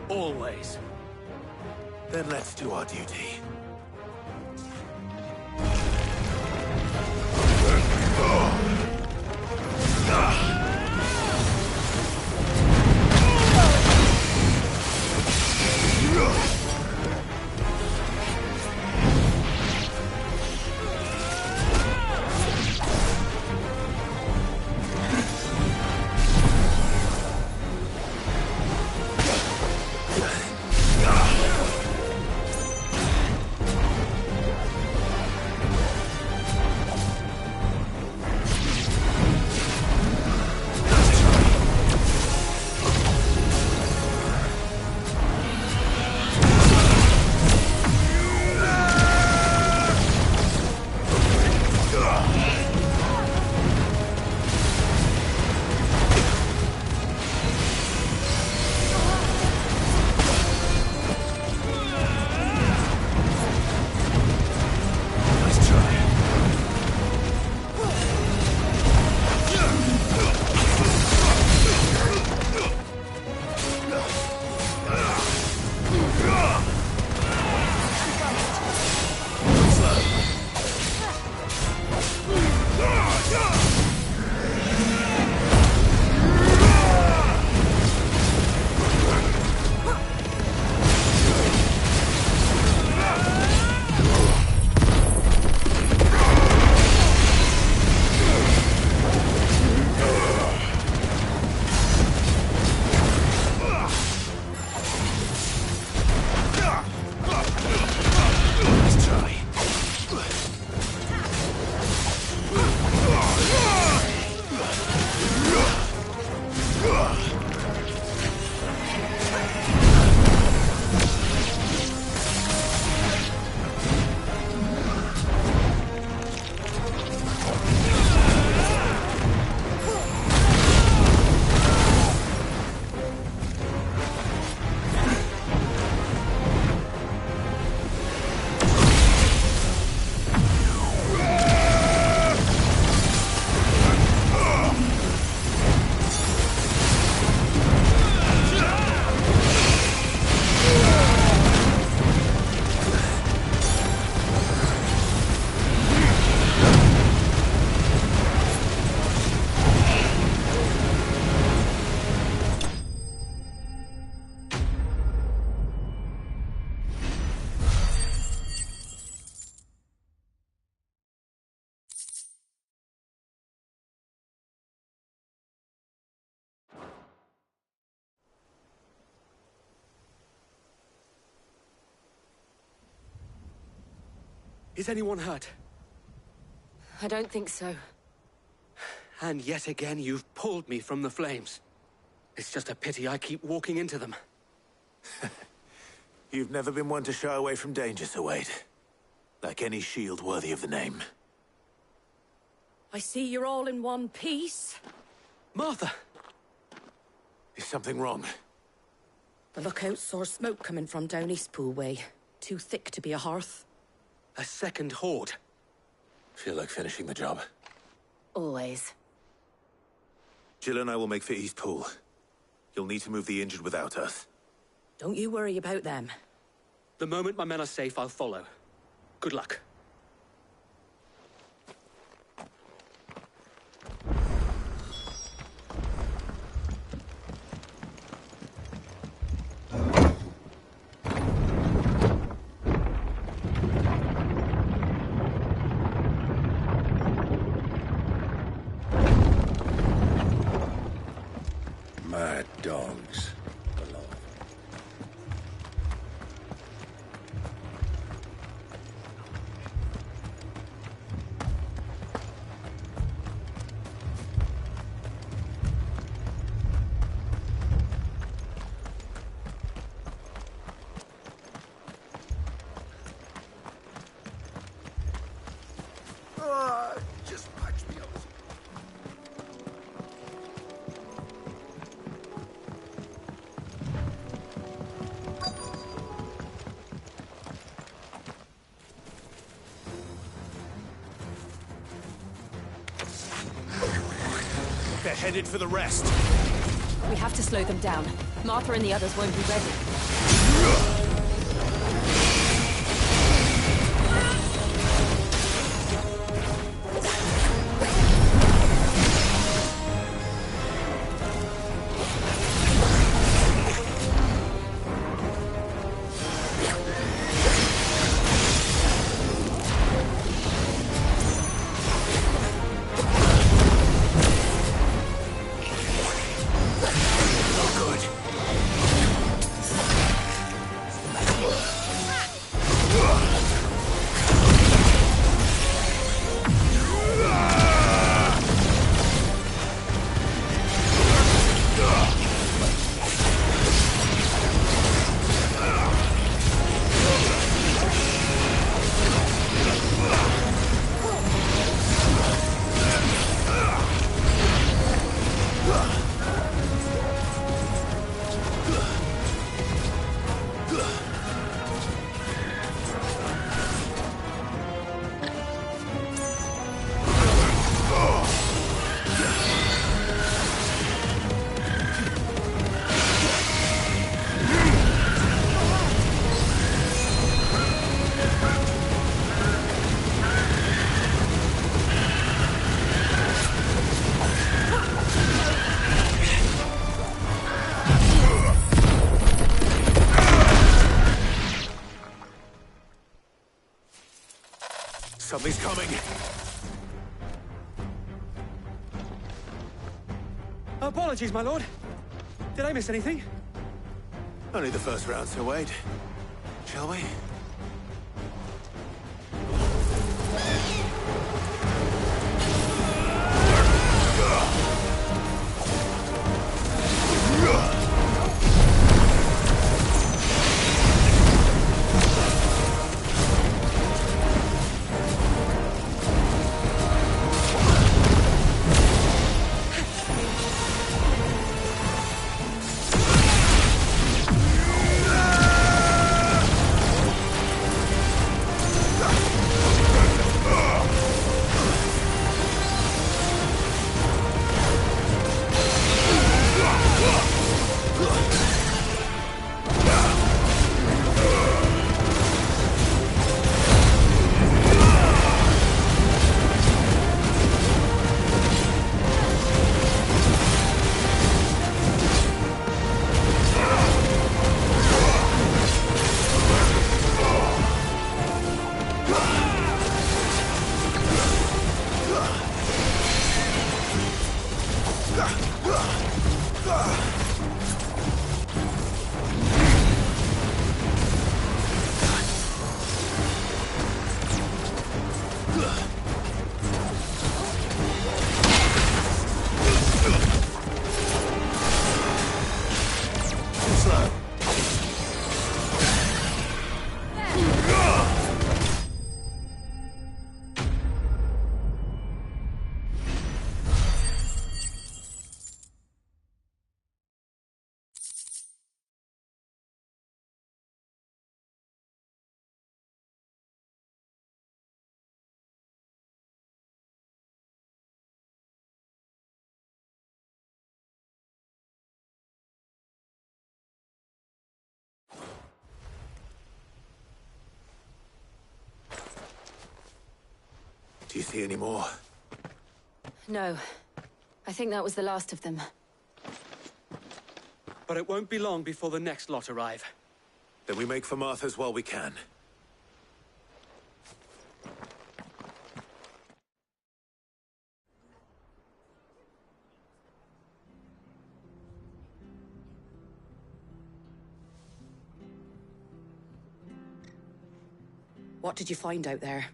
Always. Then let's do our duty. Is anyone hurt? I don't think so. And yet again, you've pulled me from the flames. It's just a pity I keep walking into them. You've never been one to shy away from danger, Sir Wade. Like any shield worthy of the name. I see you're all in one piece. Martha! Is something wrong? The lookout saw smoke coming from down Eastpool way. Too thick to be a hearth. A second horde. Feel like finishing the job? Always. Jill and I will make for Eastpool. You'll need to move the injured without us. Don't you worry about them. The moment my men are safe, I'll follow. Good luck. Mad dogs. Just patch me up. They're headed for the rest. We have to slow them down. Martha and the others won't be ready. Something's coming. Apologies, my lord. Did I miss anything? Only the first round, Sir Wade. Shall we? Do you see any more? No. I think that was the last of them. But it won't be long before the next lot arrive. Then we make for Martha's while we can. What did you find out there?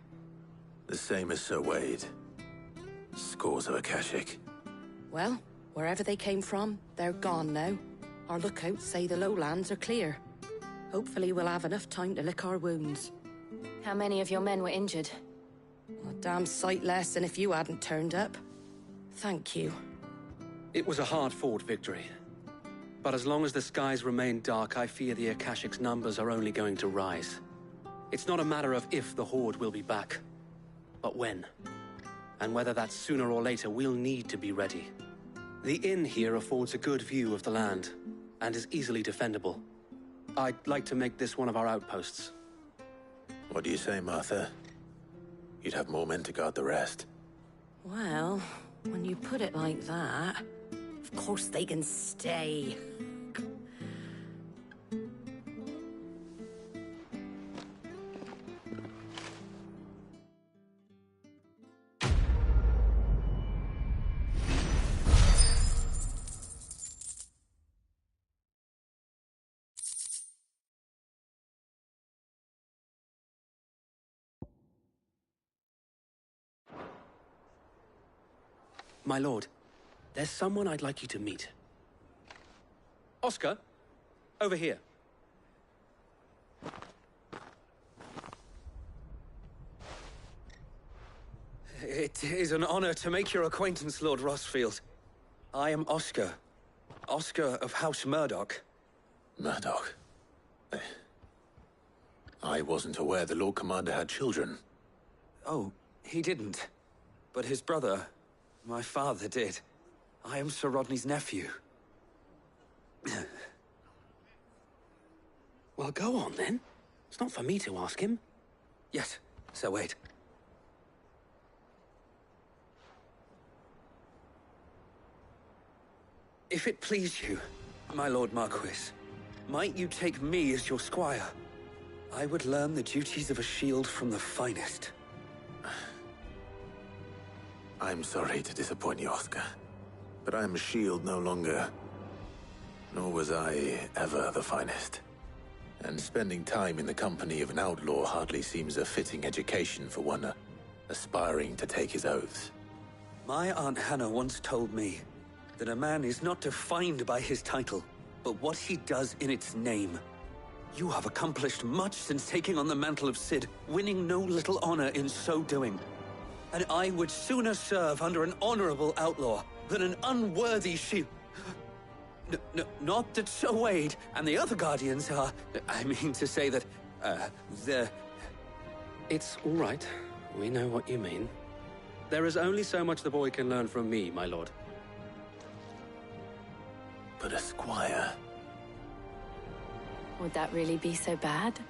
The same as Sir Wade. Scores of Akashic. Well, wherever they came from, they're gone now. Our lookouts say the lowlands are clear. Hopefully we'll have enough time to lick our wounds. How many of your men were injured? A damn sight less than if you hadn't turned up. Thank you. It was a hard-fought victory. But as long as the skies remain dark, I fear the Akashic's numbers are only going to rise. It's not a matter of if the Horde will be back, but when. And whether that's sooner or later, we'll need to be ready. The inn here affords a good view of the land, and is easily defendable. I'd like to make this one of our outposts. What do you say, Martha? You'd have more men to guard the rest. Well, when you put it like that, of course they can stay. My lord, there's someone I'd like you to meet. Oscar, over here. It is an honor to make your acquaintance, Lord Rossfield. I am Oscar. Oscar of House Murdoch. Murdoch? I wasn't aware the Lord Commander had children. Oh, he didn't. But his brother, my father, did. I am Sir Rodney's nephew. Well, go on, then. It's not for me to ask him. Yes, Sir Wade. If it please you, my Lord Marquis, might you take me as your squire? I would learn the duties of a shield from the finest. I'm sorry to disappoint you, Oscar, but I'm a shield no longer. Nor was I ever the finest. And spending time in the company of an outlaw hardly seems a fitting education for one aspiring to take his oaths. My Aunt Hannah once told me that a man is not defined by his title, but what he does in its name. You have accomplished much since taking on the mantle of Cid, winning no little honor in so doing. And I would sooner serve under an honorable outlaw than an unworthy shield. Not that Sir Wade and the other Guardians are... I mean to say that, they're... It's all right. We know what you mean. There is only so much the boy can learn from me, my lord. But a squire... Would that really be so bad?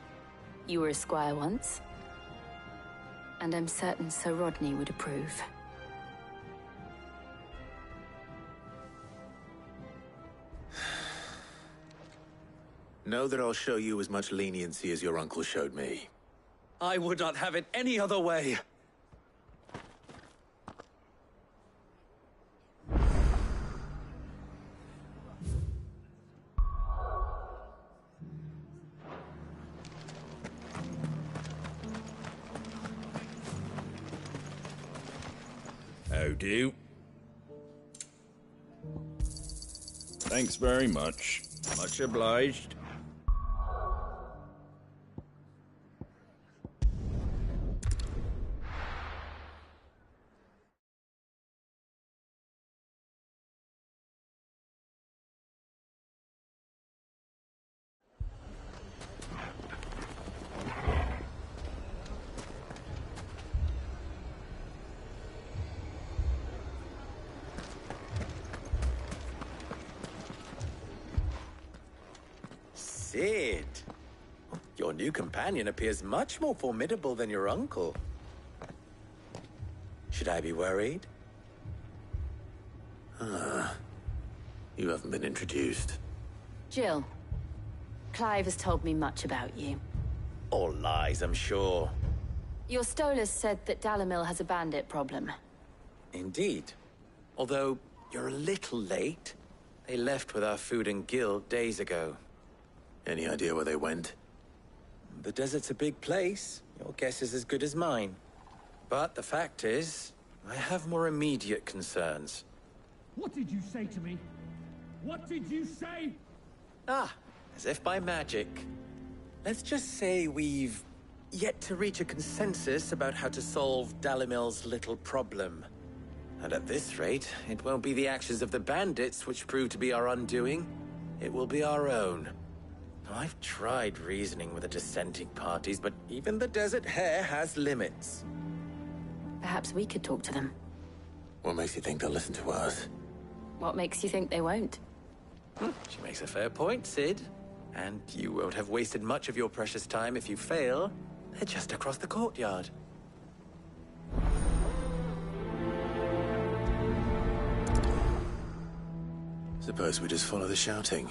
You were a squire once. And I'm certain Sir Rodney would approve. Know that I'll show you as much leniency as your uncle showed me. I would not have it any other way. How do? Thanks very much. Much obliged. Cid, your new companion appears much more formidable than your uncle. Should I be worried? Ah. You haven't been introduced. Jill. Clive has told me much about you. All lies, I'm sure. Your Stolas said that Dalamil has a bandit problem. Indeed. Although, you're a little late. They left with our food and guild days ago. Any idea where they went? The desert's a big place. Your guess is as good as mine. But the fact is, I have more immediate concerns. What did you say to me? What did you say? Ah, as if by magic. Let's just say we've yet to reach a consensus about how to solve Dalimil's little problem. And at this rate, it won't be the actions of the bandits which prove to be our undoing. It will be our own. I've tried reasoning with the dissenting parties, but even the Desert Hare has limits. Perhaps we could talk to them. What makes you think they'll listen to us? What makes you think they won't? She makes a fair point, Sid. And you won't have wasted much of your precious time if you fail. They're just across the courtyard. Suppose we just follow the shouting.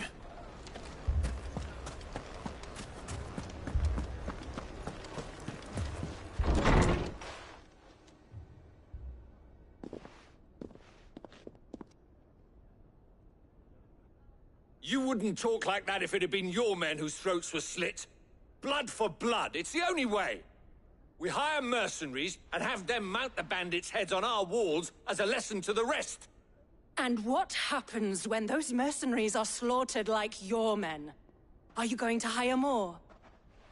You wouldn't talk like that if it had been your men whose throats were slit. Blood for blood, it's the only way. We hire mercenaries and have them mount the bandits' heads on our walls as a lesson to the rest. And what happens when those mercenaries are slaughtered like your men? Are you going to hire more?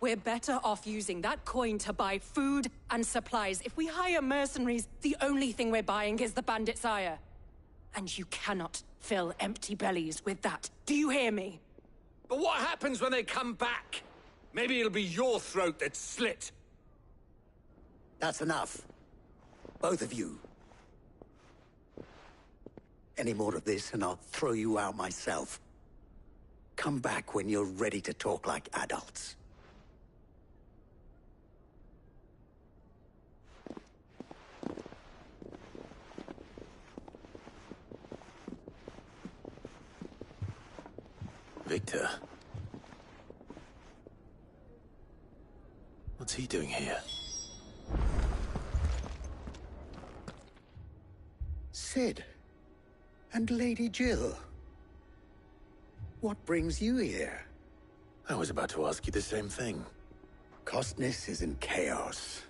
We're better off using that coin to buy food and supplies. If we hire mercenaries, the only thing we're buying is the bandits' ire. And you cannot fill empty bellies with that. Do you hear me? But what happens when they come back? Maybe it'll be your throat that's slit. That's enough. Both of you. Any more of this and I'll throw you out myself. Come back when you're ready to talk like adults. Victor. What's he doing here? Sid. And Lady Jill. What brings you here? I was about to ask you the same thing. Costness is in chaos,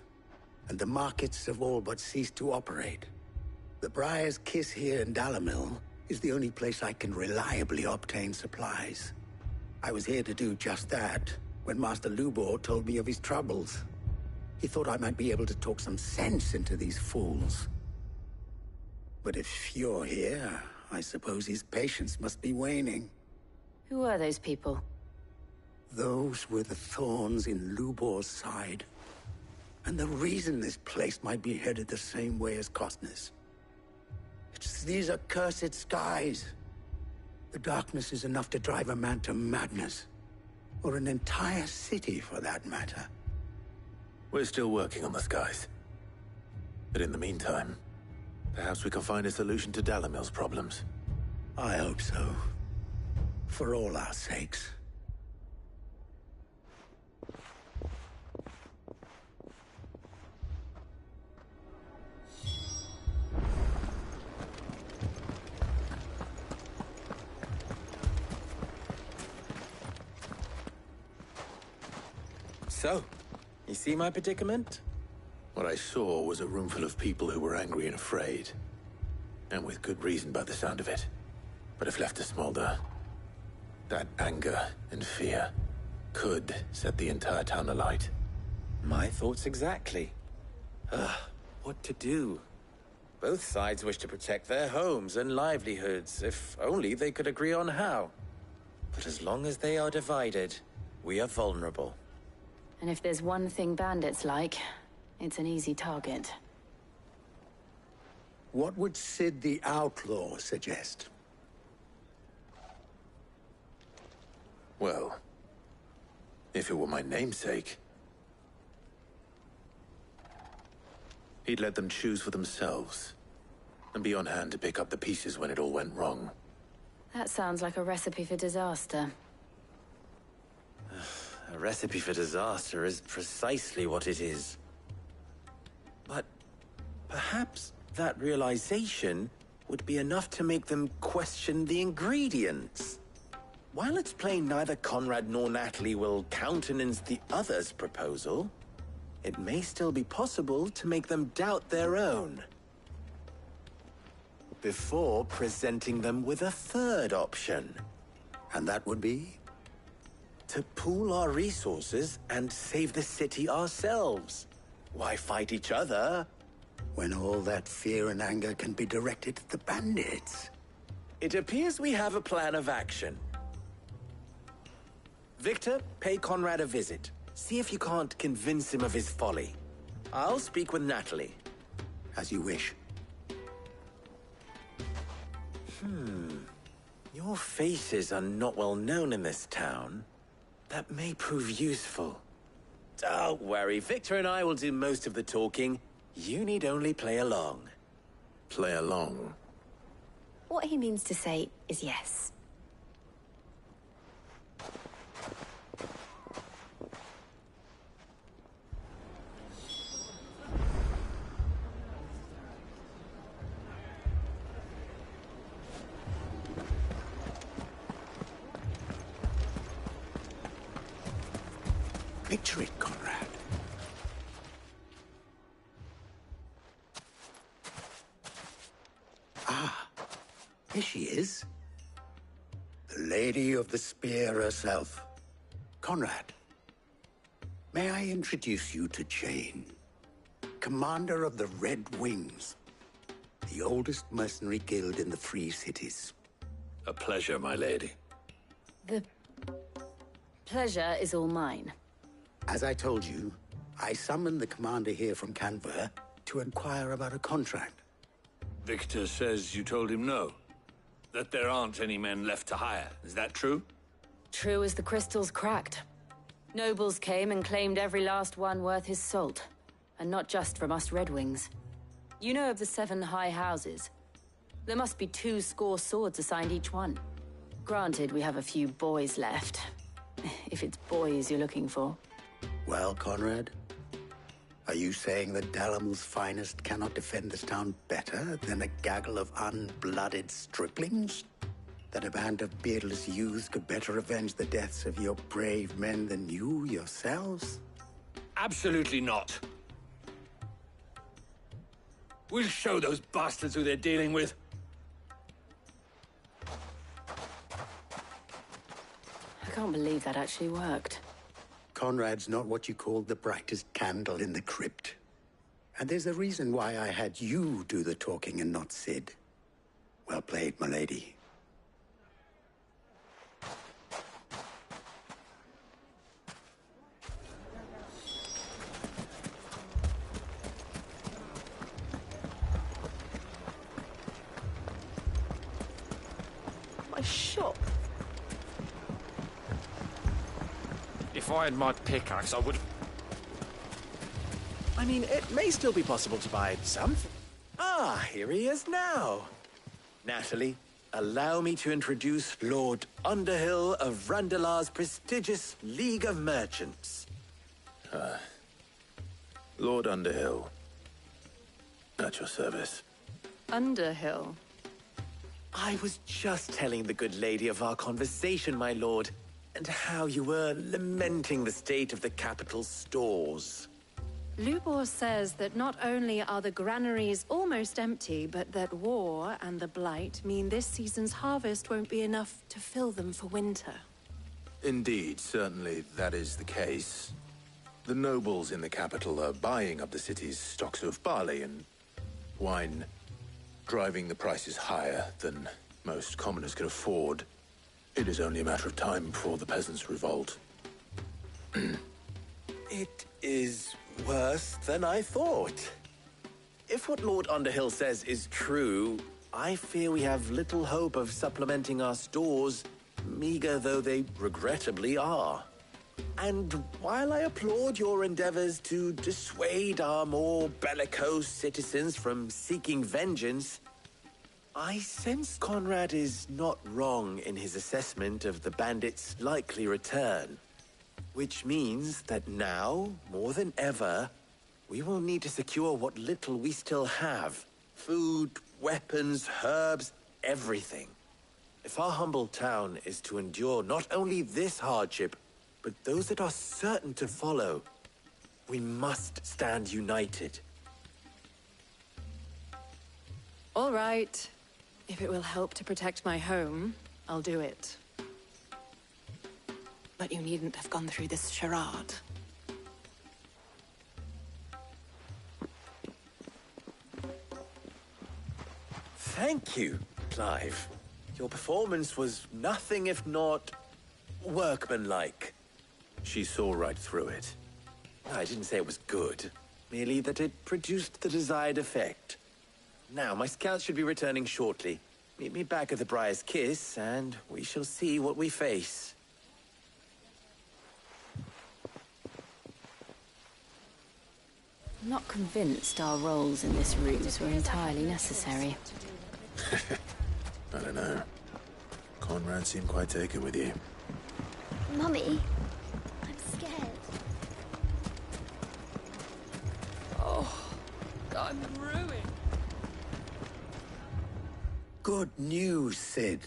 and the markets have all but ceased to operate. The Briar's Kiss here in Dalamil is the only place I can reliably obtain supplies. I was here to do just that when Master Lubor told me of his troubles. He thought I might be able to talk some sense into these fools. But if you're here, I suppose his patience must be waning. Who are those people? Those were the thorns in Lubor's side. And the reason this place might be headed the same way as Costness. It's these accursed skies. The darkness is enough to drive a man to madness. Or an entire city, for that matter. We're still working on the skies. But in the meantime, perhaps we can find a solution to Dalamil's problems. I hope so. For all our sakes. So, you see my predicament? What I saw was a room full of people who were angry and afraid. And with good reason by the sound of it. But if left to smolder, that anger and fear could set the entire town alight. My thoughts exactly. What to do? Both sides wish to protect their homes and livelihoods, if only they could agree on how. But as long as they are divided, we are vulnerable. And if there's one thing bandits like, it's an easy target. What would Sid the Outlaw suggest? Well, if it were my namesake, He'd let them choose for themselves, and be on hand to pick up the pieces when it all went wrong. That sounds like a recipe for disaster. A recipe for disaster is precisely what it is. But perhaps that realization would be enough to make them question the ingredients. While it's plain neither Conrad nor Natalie will countenance the other's proposal, it may still be possible to make them doubt their own before presenting them with a third option. And that would be? To pool our resources and save the city ourselves. Why fight each other? When all that fear and anger can be directed at the bandits. It appears we have a plan of action. Victor, pay Conrad a visit. See if you can't convince him of his folly. I'll speak with Natalie. As you wish. Your faces are not well known in this town. That may prove useful. Don't worry, Victor and I will do most of the talking. You need only play along. Play along? What he means to say is yes. Picture it, Conrad. Ah, here she is. The Lady of the Spear herself. Conrad, may I introduce you to Jane, commander of the Red Wings, the oldest mercenary guild in the Free Cities. A pleasure, my lady. The pleasure is all mine. As I told you, I summoned the commander here from Canver to inquire about a contract. Victor says you told him no. That there aren't any men left to hire. Is that true? True as the crystals cracked. Nobles came and claimed every last one worth his salt. And not just from us Red Wings. You know of the 7 high houses. There must be 2 swords assigned each one. Granted, we have a few boys left. If it's boys you're looking for. Well, Conrad, are you saying that Dalamil's finest cannot defend this town better than a gaggle of unblooded striplings? That a band of beardless youths could better avenge the deaths of your brave men than you yourselves? Absolutely not. We'll show those bastards who they're dealing with. I can't believe that actually worked. Conrad's not what you call the brightest candle in the crypt. And there's a reason why I had you do the talking and not Sid. Well played, my lady. My shop. If I had my pickaxe, I would... I mean, it may still be possible to buy something. Ah, here he is now. Natalie, allow me to introduce Lord Underhill of Randalar's prestigious League of Merchants. Lord Underhill. At your service. Underhill? I was just telling the good lady of our conversation, my lord, and how you were lamenting the state of the capital's stores. Lubor says that not only are the granaries almost empty, but that war and the Blight mean this season's harvest won't be enough to fill them for winter. Indeed, certainly that is the case. The nobles in the capital are buying up the city's stocks of barley and wine, driving the prices higher than most commoners can afford. It is only a matter of time before the peasants revolt. It is worse than I thought. If what Lord Underhill says is true, I fear we have little hope of supplementing our stores, meager though they regrettably are. And while I applaud your endeavors to dissuade our more bellicose citizens from seeking vengeance, I sense Conrad is not wrong in his assessment of the bandits' likely return. Which means that now, more than ever, we will need to secure what little we still have. Food, weapons, herbs, everything. If our humble town is to endure not only this hardship, but those that are certain to follow, we must stand united. All right. If it will help to protect my home, I'll do it. But you needn't have gone through this charade. Thank you, Clive. Your performance was nothing if not workmanlike. She saw right through it. I didn't say it was good, merely that it produced the desired effect. Now, my scouts should be returning shortly. Meet me back at the Briar's Kiss, and we shall see what we face. I'm not convinced our roles in this ruse were entirely necessary. I don't know. Conrad seemed quite taken with you. Mummy, I'm scared. Oh, I'm ruined. Good news, Sid.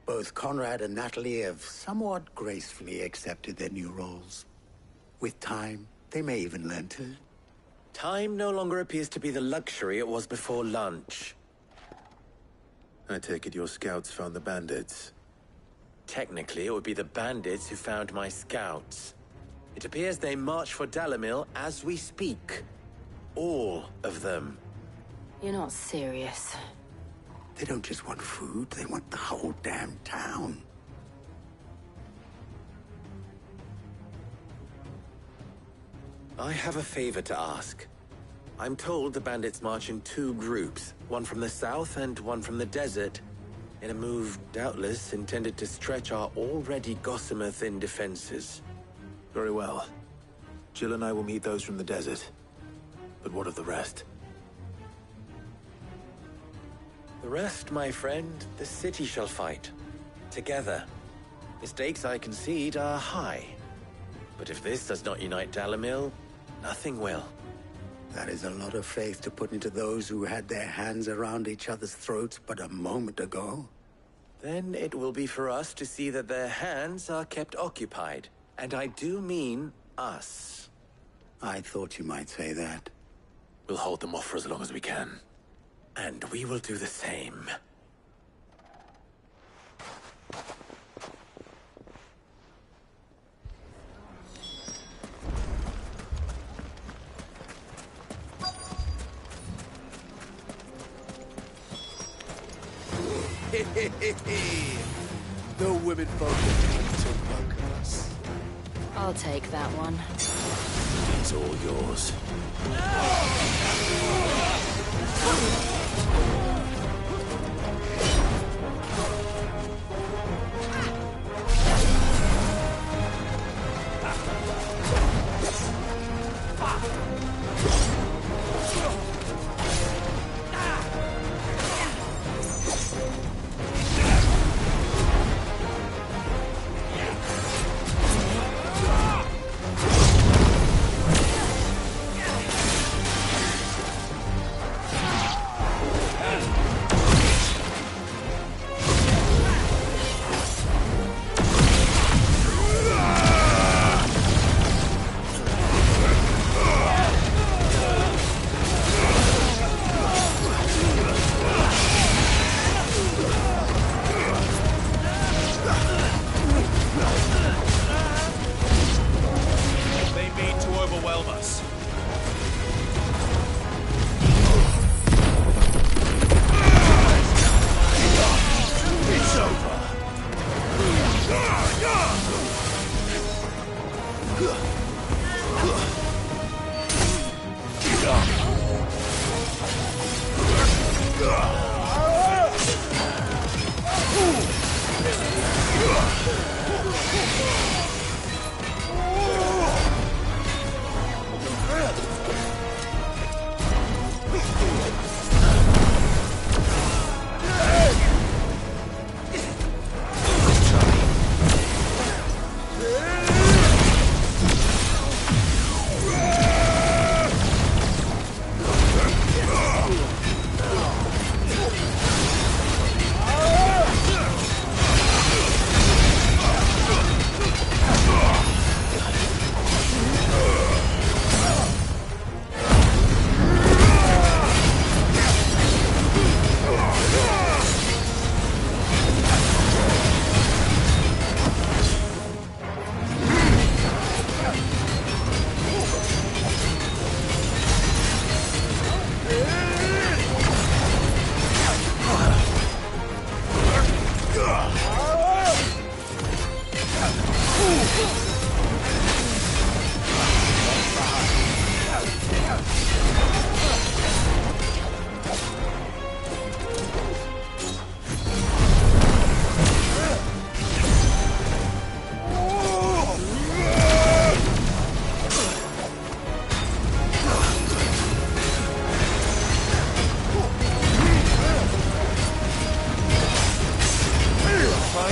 Both Conrad and Natalie have somewhat gracefully accepted their new roles. With time, they may even learn to... Time no longer appears to be the luxury it was before lunch. I take it your scouts found the bandits. Technically, it would be the bandits who found my scouts. It appears they march for Dalimil as we speak. All of them. You're not serious. They don't just want food, they want the whole damn town. I have a favor to ask. I'm told the bandits march in two groups, one from the south and one from the desert, in a move doubtless intended to stretch our already gossamer-thin defenses. Very well. Jill and I will meet those from the desert. But what of the rest? The rest, my friend, the city shall fight. Together. The stakes, I concede, are high. But if this does not unite Dalimil, nothing will. That is a lot of faith to put into those who had their hands around each other's throats but a moment ago. Then it will be for us to see that their hands are kept occupied. And I do mean us. I thought you might say that. We'll hold them off for as long as we can. And we will do the same. The women folk to welcome us. I'll take that one. It's all yours.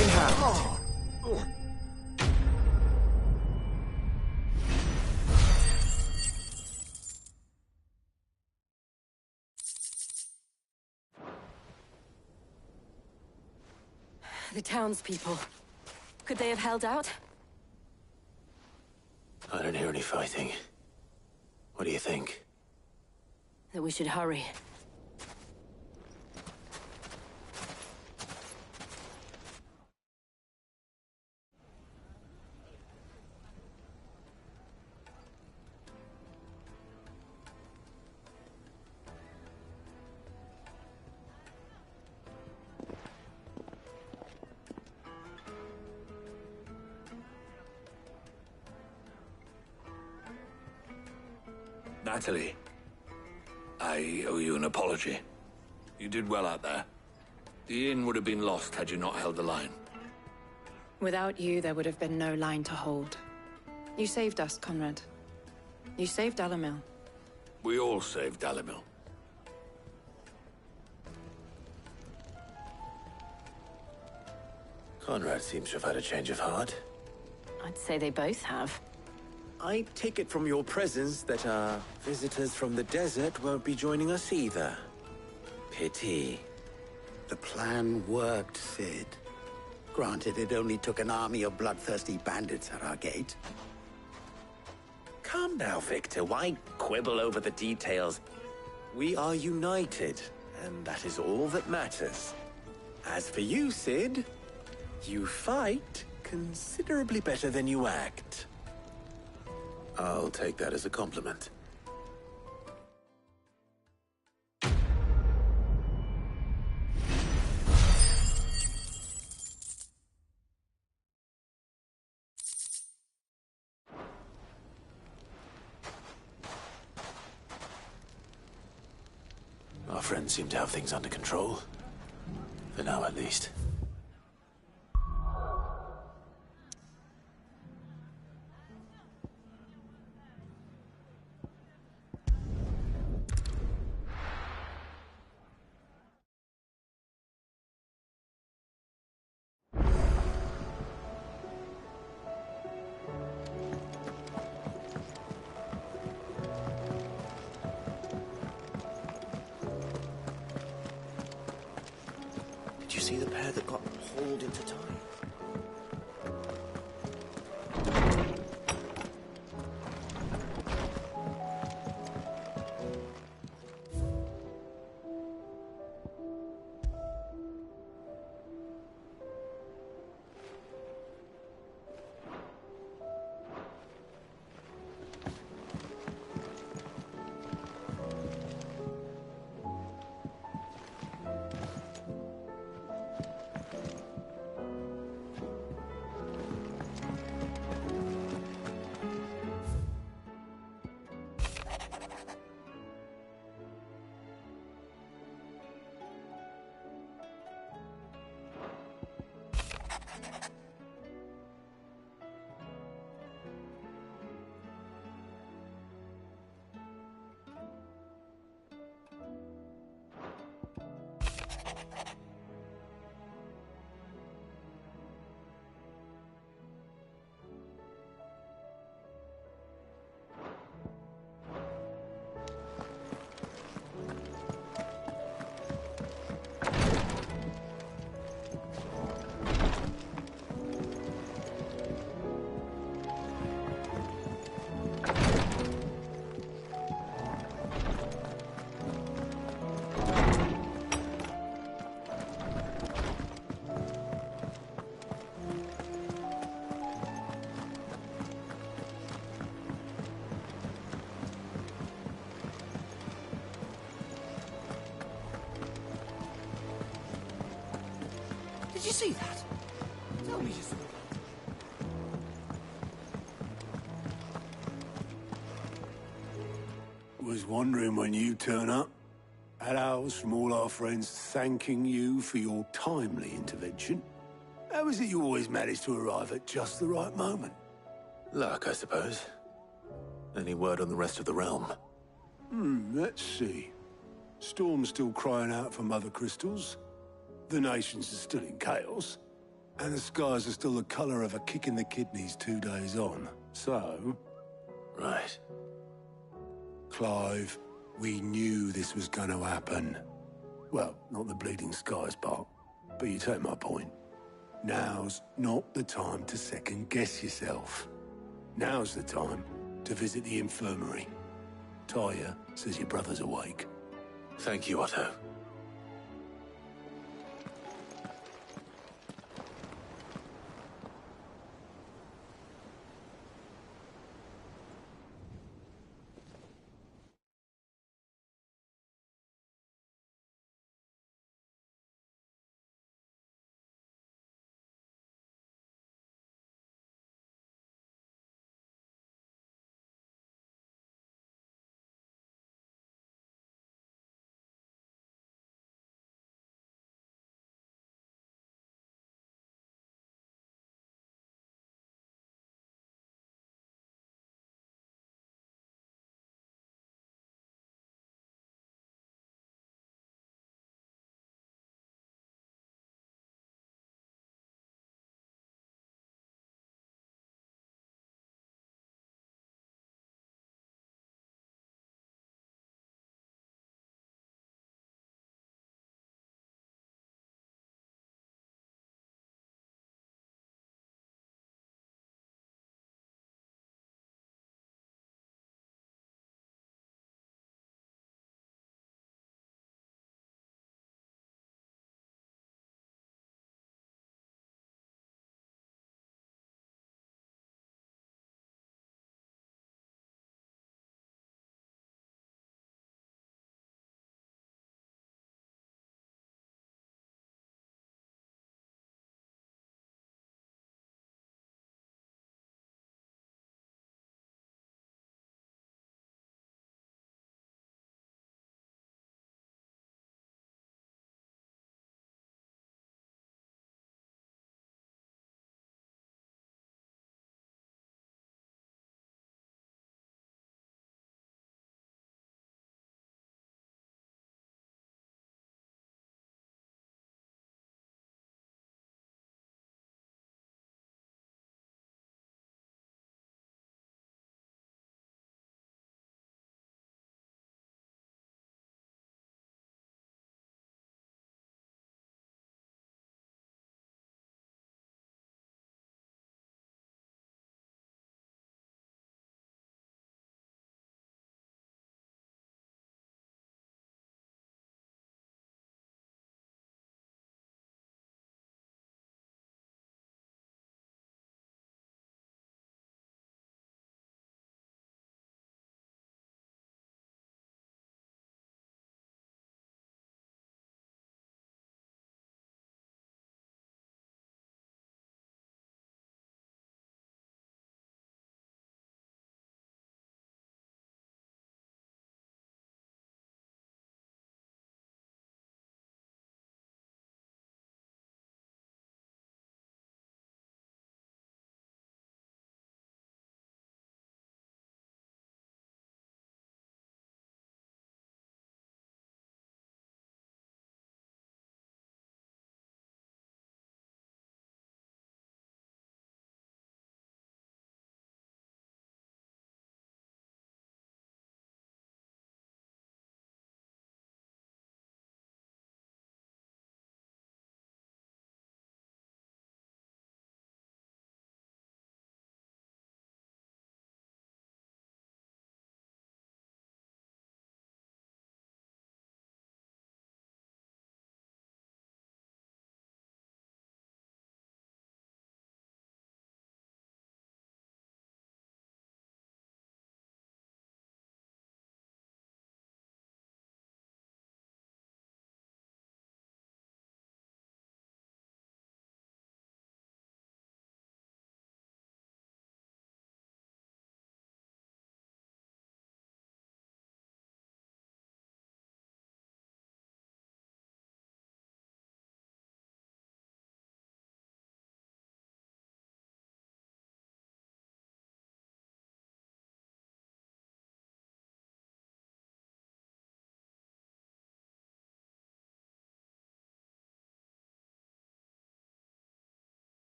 explain how. The townspeople. Could they have held out? I don't hear any fighting. What do you think? That we should hurry. Natalie, I owe you an apology. You did well out there. The inn would have been lost had you not held the line. Without you, there would have been no line to hold. You saved us, Conrad. You saved Dalimil. We all saved Dalimil. Conrad seems to have had a change of heart. I'd say they both have. I take it from your presence that our visitors from the desert won't be joining us either. Pity. The plan worked, Sid. Granted, it only took an army of bloodthirsty bandits at our gate. Calm now, Victor. Why quibble over the details? We are united, and that is all that matters. As for you, Sid, you fight considerably better than you act. I'll take that as a compliment. Our friends seem to have things under control. For now, at least. Did you see the pair that got hauled into time? Did you see that? Tell me just... Was wondering when you turn up. Had ours from all our friends thanking you for your timely intervention. How is it you always manage to arrive at just the right moment? Luck, I suppose. Any word on the rest of the realm? Let's see. Storm's still crying out for Mother Crystals. The nations are still in chaos. And the skies are still the colour of a kick in the kidneys 2 days on. So... Right. Clive, we knew this was going to happen. Well, not the bleeding skies part, but you take my point. Now's not the time to second-guess yourself. Now's the time to visit the infirmary. Talia says your brother's awake. Thank you, Otto.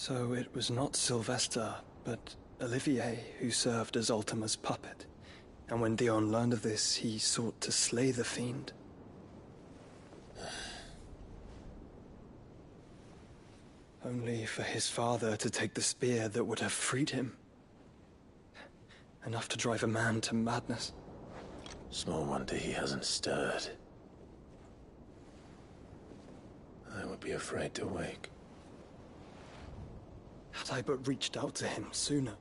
So it was not Sylvester, but Olivier who served as Ultima's puppet. And when Dion learned of this, he sought to slay the fiend. Only for his father to take the spear that would have freed him. Enough to drive a man to madness. Small wonder he hasn't stirred. I would be afraid to wake. Had I but reached out to him sooner,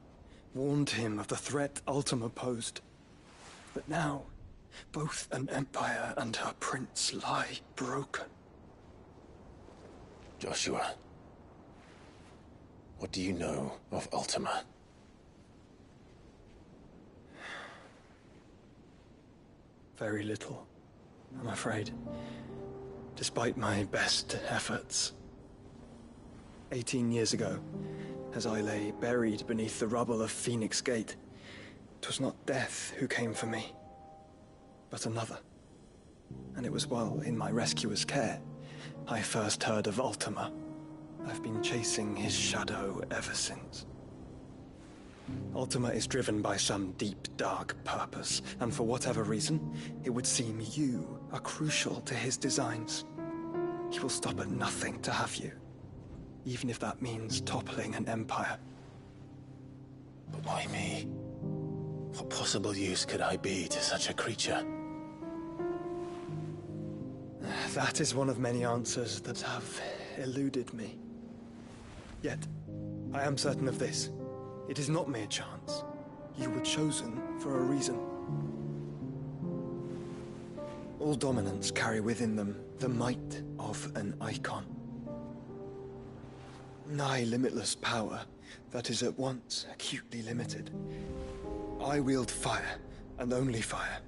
warned him of the threat Ultima posed. But now, both an empire and her prince lie broken. Joshua, what do you know of Ultima? Very little, I'm afraid. Despite my best efforts. 18 years ago, as I lay buried beneath the rubble of Phoenix Gate, 'twas not death who came for me, but another. And it was while in my rescuer's care, I first heard of Ultima. I've been chasing his shadow ever since. Ultima is driven by some deep, dark purpose, and for whatever reason, it would seem you are crucial to his designs. He will stop at nothing to have you, even if that means toppling an empire. But why me? What possible use could I be to such a creature? That is one of many answers that have eluded me. Yet, I am certain of this. It is not mere chance. You were chosen for a reason. All dominants carry within them the might of an icon. Nigh limitless power that is at once acutely limited. I wield fire, and only fire.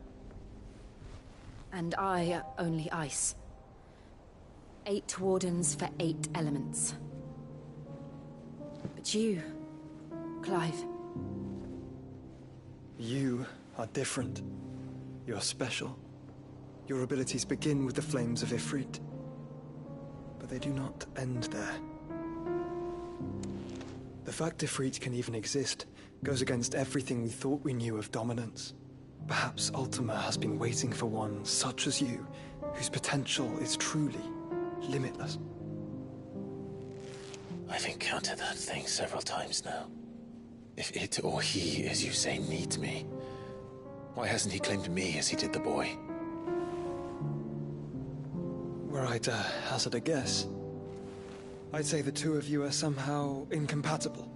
And I only ice. 8 wardens for 8 elements. But you, Clive. You are different. You're special. Your abilities begin with the flames of Ifrit. But they do not end there. The fact Ifrit can even exist goes against everything we thought we knew of dominance. Perhaps Ultima has been waiting for one such as you, whose potential is truly limitless. I've encountered that thing several times now. If it or he, as you say, needs me, why hasn't he claimed me as he did the boy? Were I to hazard a guess, I'd say the two of you are somehow incompatible.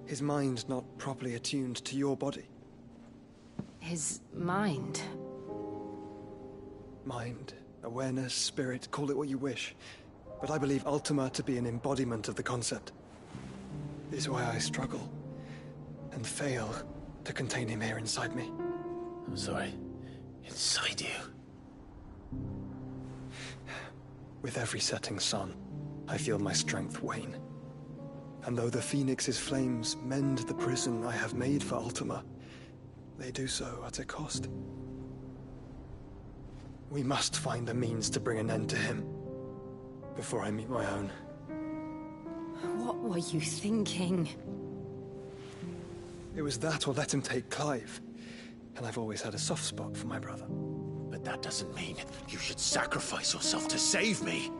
His mind not properly attuned to your body. His mind? Mind, awareness, spirit, call it what you wish. But I believe Ultima to be an embodiment of the concept. This is why I struggle and fail to contain him here inside me. I'm sorry. Inside you? With every setting sun, I feel my strength wane. And though the Phoenix's flames mend the prison I have made for Ultima, they do so at a cost. We must find a means to bring an end to him before I meet my own. What were you thinking? It was that or let him take Clive. And I've always had a soft spot for my brother. But that doesn't mean you should sacrifice yourself to save me.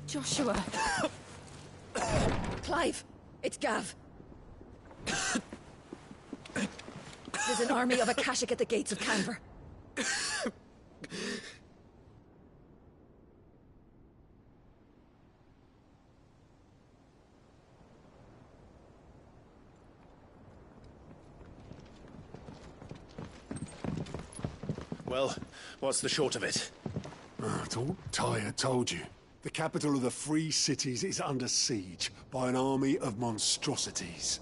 Joshua! Clive! It's Gav! There's an army of Akashic at the gates of Canver. Well, what's the short of it? I thought Tyre told you. The capital of the Free Cities is under siege by an army of monstrosities.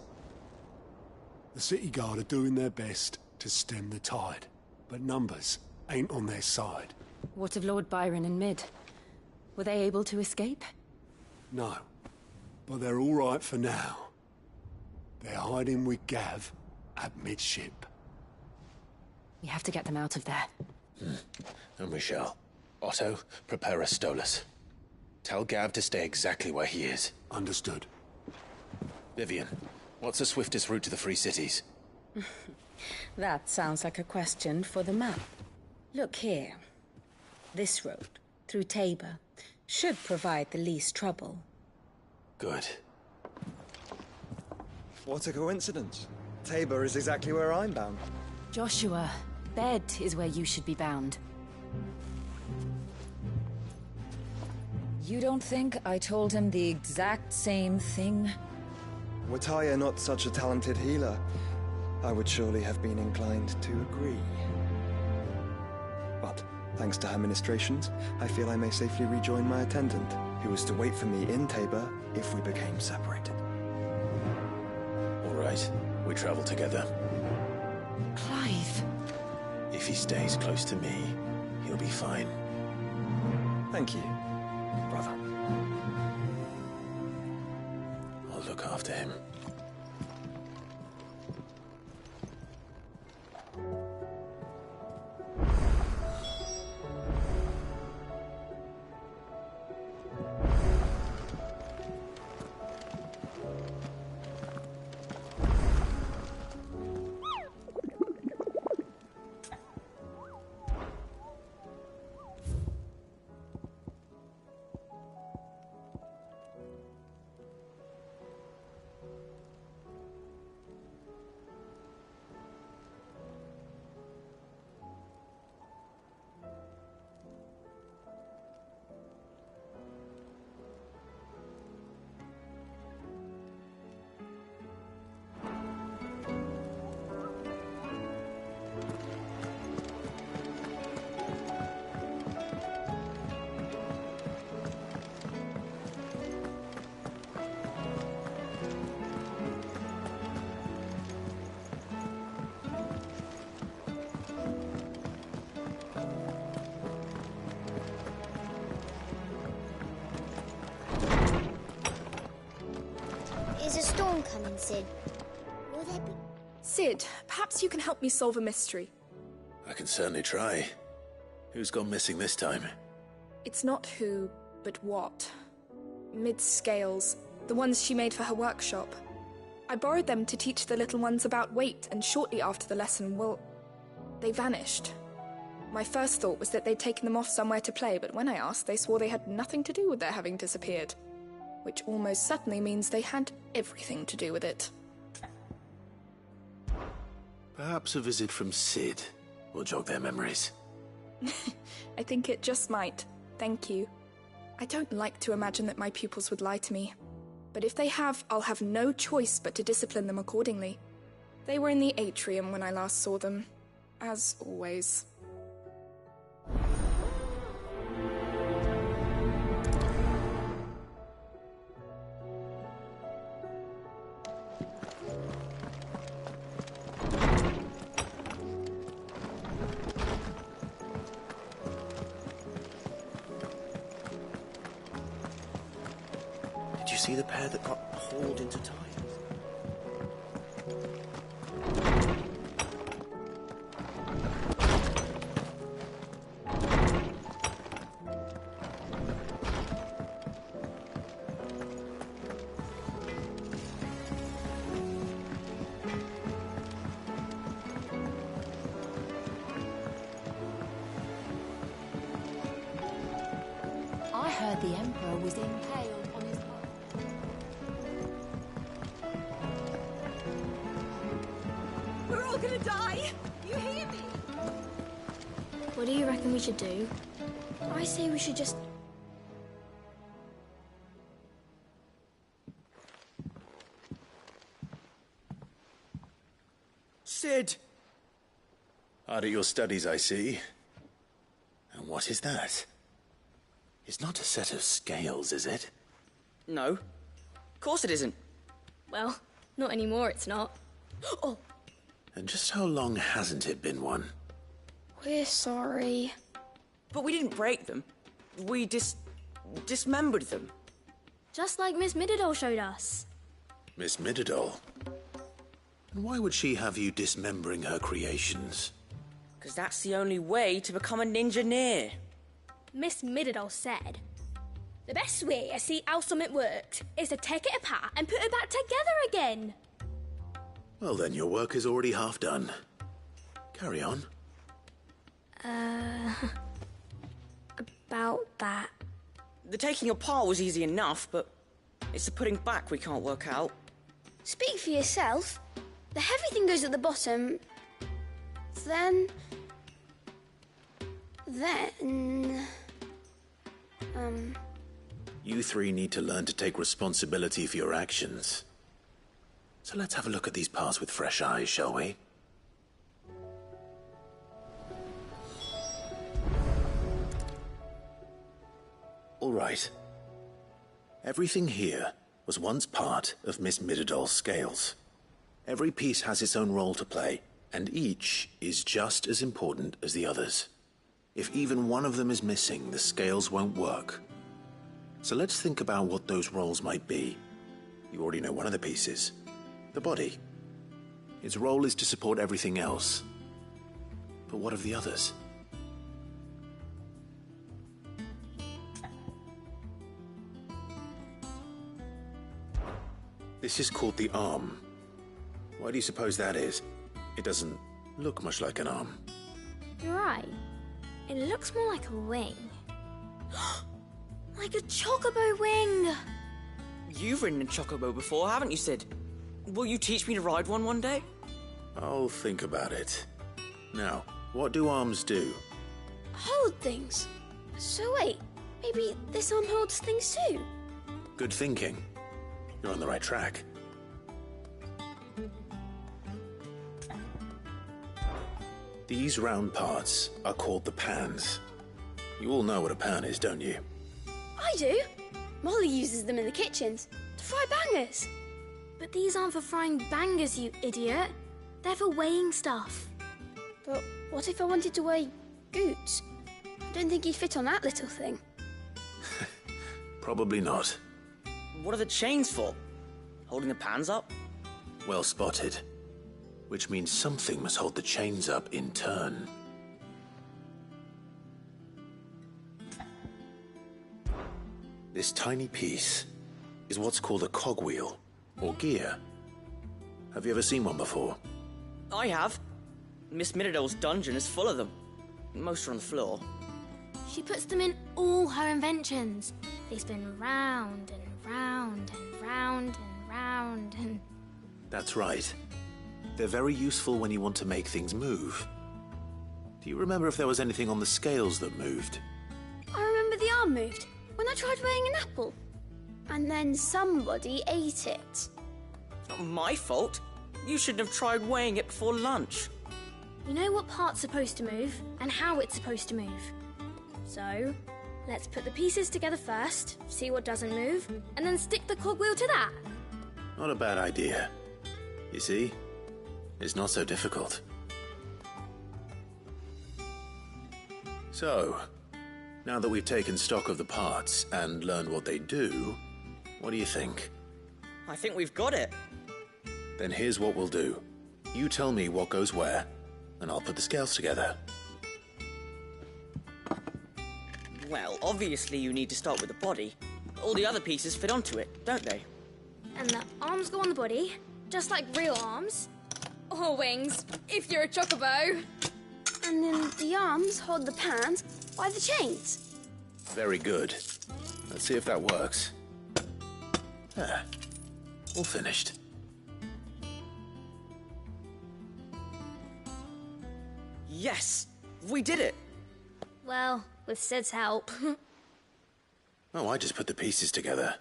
The city guard are doing their best to stem the tide, but numbers ain't on their side. What of Lord Byron and Mid? Were they able to escape? No, but they're all right for now. They're hiding with Gav at midship. We have to get them out of there. And we shall. Otto, prepare a Stolas. Tell Gav to stay exactly where he is. Understood. Vivian, what's the swiftest route to the Free Cities? That sounds like a question for the map. Look here. This road, through Tabor, should provide the least trouble. Good. What a coincidence. Tabor is exactly where I'm bound. Joshua, bed is where you should be bound. You don't think I told him the exact same thing? Were Taya not such a talented healer, I would surely have been inclined to agree. But, thanks to her ministrations, I feel I may safely rejoin my attendant, who was to wait for me in Tabor if we became separated. All right, we travel together. Clive. If he stays close to me, he'll be fine. Thank you, brother. I'll look after him. Is a storm coming, Sid? Will there be... Sid, perhaps you can help me solve a mystery. I can certainly try. Who's gone missing this time? It's not who, but what. Mid's scales, the ones she made for her workshop. I borrowed them to teach the little ones about weight, and shortly after the lesson, well, they vanished. My first thought was that they'd taken them off somewhere to play, but when I asked, they swore they had nothing to do with their having disappeared. Which almost certainly means they had everything to do with it. Perhaps a visit from Sid will jog their memories. I think it just might. Thank you. I don't like to imagine that my pupils would lie to me. But if they have, I'll have no choice but to discipline them accordingly. They were in the atrium when I last saw them. As always. Did you see the pair that got hauled into ties? I heard the Emperor was impaled on his... We're all gonna die! You hear me? What do you reckon we should do? I say we should just... Sid! Hard at your studies, I see. And what is that? It's not a set of scales, is it? No. Of course it isn't. Well, not anymore, it's not. Oh, And just how long hasn't it been one? we're sorry. But we didn't break them. We dismembered them. Just like Miss Mididol showed us. Miss Mididol? And why would she have you dismembering her creations? Because that's the only way to become a ninja-neer. Miss Middledore said, the best way to see how something works is to take it apart and put it back together again. Well then, your work is already half done. Carry on. About that. The taking apart was easy enough, but it's the putting back we can't work out. Speak for yourself. The heavy thing goes at the bottom. Then... You three need to learn to take responsibility for your actions. So let's have a look at these parts with fresh eyes, shall we? All right. Everything here was once part of Miss Middledor's scales. Every piece has its own role to play, and each is just as important as the others. If even one of them is missing, the scales won't work. So let's think about what those roles might be. You already know one of the pieces. The body. Its role is to support everything else. But what of the others? This is called the arm. Why do you suppose that is? It doesn't look much like an arm. You're right. It looks more like a wing. Like a chocobo wing! You've ridden a chocobo before, haven't you, Sid? Will you teach me to ride one day? I'll think about it. Now, what do arms do? Hold things. So wait, maybe this arm holds things too? Good thinking. You're on the right track. These round parts are called the pans. You all know what a pan is, don't you? I do. Molly uses them in the kitchens to fry bangers. But these aren't for frying bangers, you idiot. They're for weighing stuff. But what if I wanted to weigh Goots? I don't think he'd fit on that little thing. Probably not. What are the chains for? Holding the pans up? Well spotted. Which means something must hold the chains up in turn. This tiny piece is what's called a cogwheel, or gear. Have you ever seen one before? I have. Miss Middledore's dungeon is full of them. Most are on the floor. She puts them in all her inventions. They spin round and round and round and round and... That's right. They're very useful when you want to make things move. Do you remember if there was anything on the scales that moved? I remember the arm moved when I tried weighing an apple. And then somebody ate it. Not my fault. You shouldn't have tried weighing it before lunch. You know what part's supposed to move and how it's supposed to move. So, let's put the pieces together first, see what doesn't move, and then stick the cogwheel to that. Not a bad idea. You see? It's not so difficult. So, now that we've taken stock of the parts and learned what they do, what do you think? I think we've got it. Then here's what we'll do. You tell me what goes where, and I'll put the scales together. Well, obviously you need to start with the body. All the other pieces fit onto it, don't they? And the arms go on the body, just like real arms. Or wings, if you're a chocobo. And then the arms hold the pans by the chains. Very good. Let's see if that works. There. All finished. Yes! We did it! Well, with Sid's help. Oh, I just put the pieces together.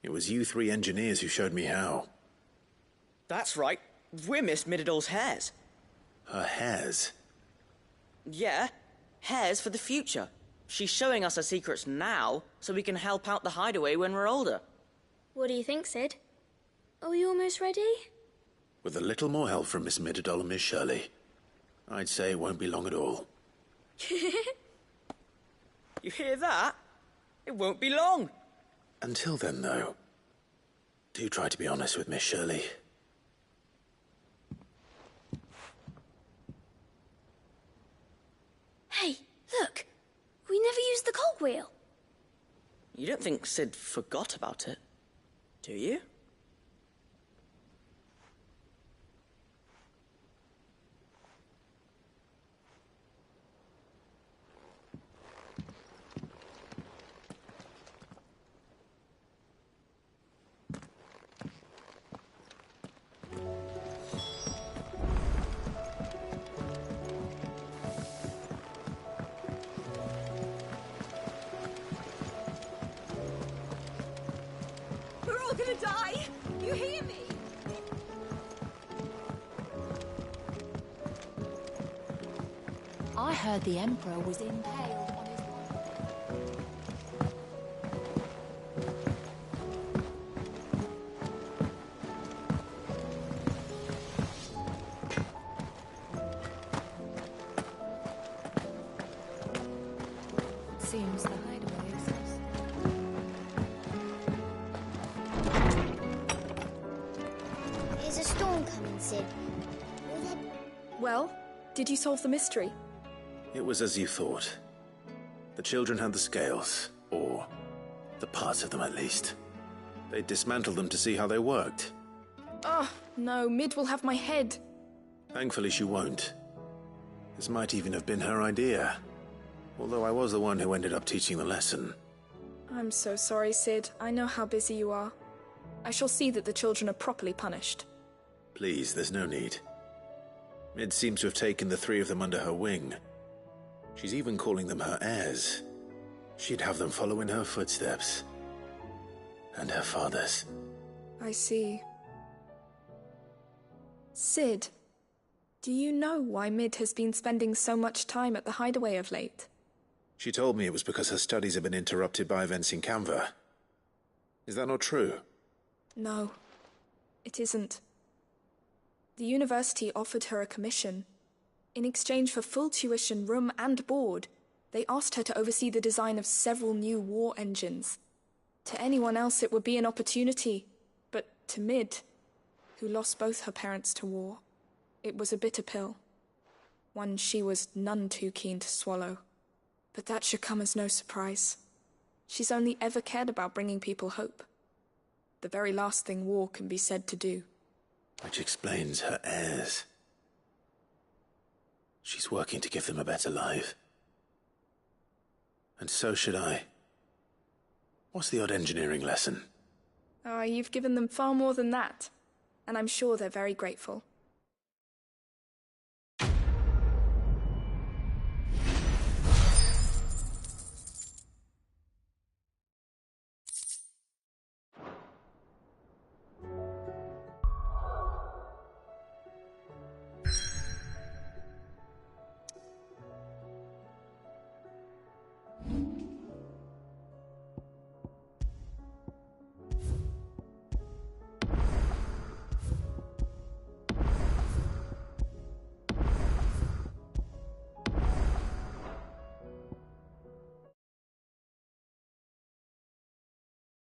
It was you three engineers who showed me how. That's right. We're Miss Middledore's hares. Her hairs? Yeah, hares for the future. She's showing us her secrets now, so we can help out the hideaway when we're older. What do you think, Sid? Are we almost ready? With a little more help from Miss Middledore and Miss Shirley, I'd say it won't be long at all. You hear that? It won't be long. Until then, though, do try to be honest with Miss Shirley. cogwheel. You don't think Sid forgot about it, do you? We're all gonna die! You hear me? I heard the Emperor was impaled on his... Seems the hideaway exists. There's a storm coming, Sid. Well, did you solve the mystery? It was as you thought. The children had the scales, or the parts of them at least. They dismantled them to see how they worked. Oh, no, Mid will have my head. Thankfully she won't. This might even have been her idea. Although I was the one who ended up teaching the lesson. I'm so sorry, Sid. I know how busy you are. I shall see that the children are properly punished. Please, there's no need. Mid seems to have taken the three of them under her wing. She's even calling them her heirs. She'd have them follow in her footsteps. And her father's. I see. Sid, do you know why Mid has been spending so much time at the hideaway of late? She told me it was because her studies have been interrupted by events in Canva. Is that not true? No, it isn't. The university offered her a commission. In exchange for full tuition, room and board, they asked her to oversee the design of several new war engines. To anyone else it would be an opportunity, but to Mid, who lost both her parents to war, it was a bitter pill. One she was none too keen to swallow. But that should come as no surprise. She's only ever cared about bringing people hope. The very last thing war can be said to do. Which explains her heirs. She's working to give them a better life. And so should I. What's the odd engineering lesson? You've given them far more than that, and I'm sure they're very grateful.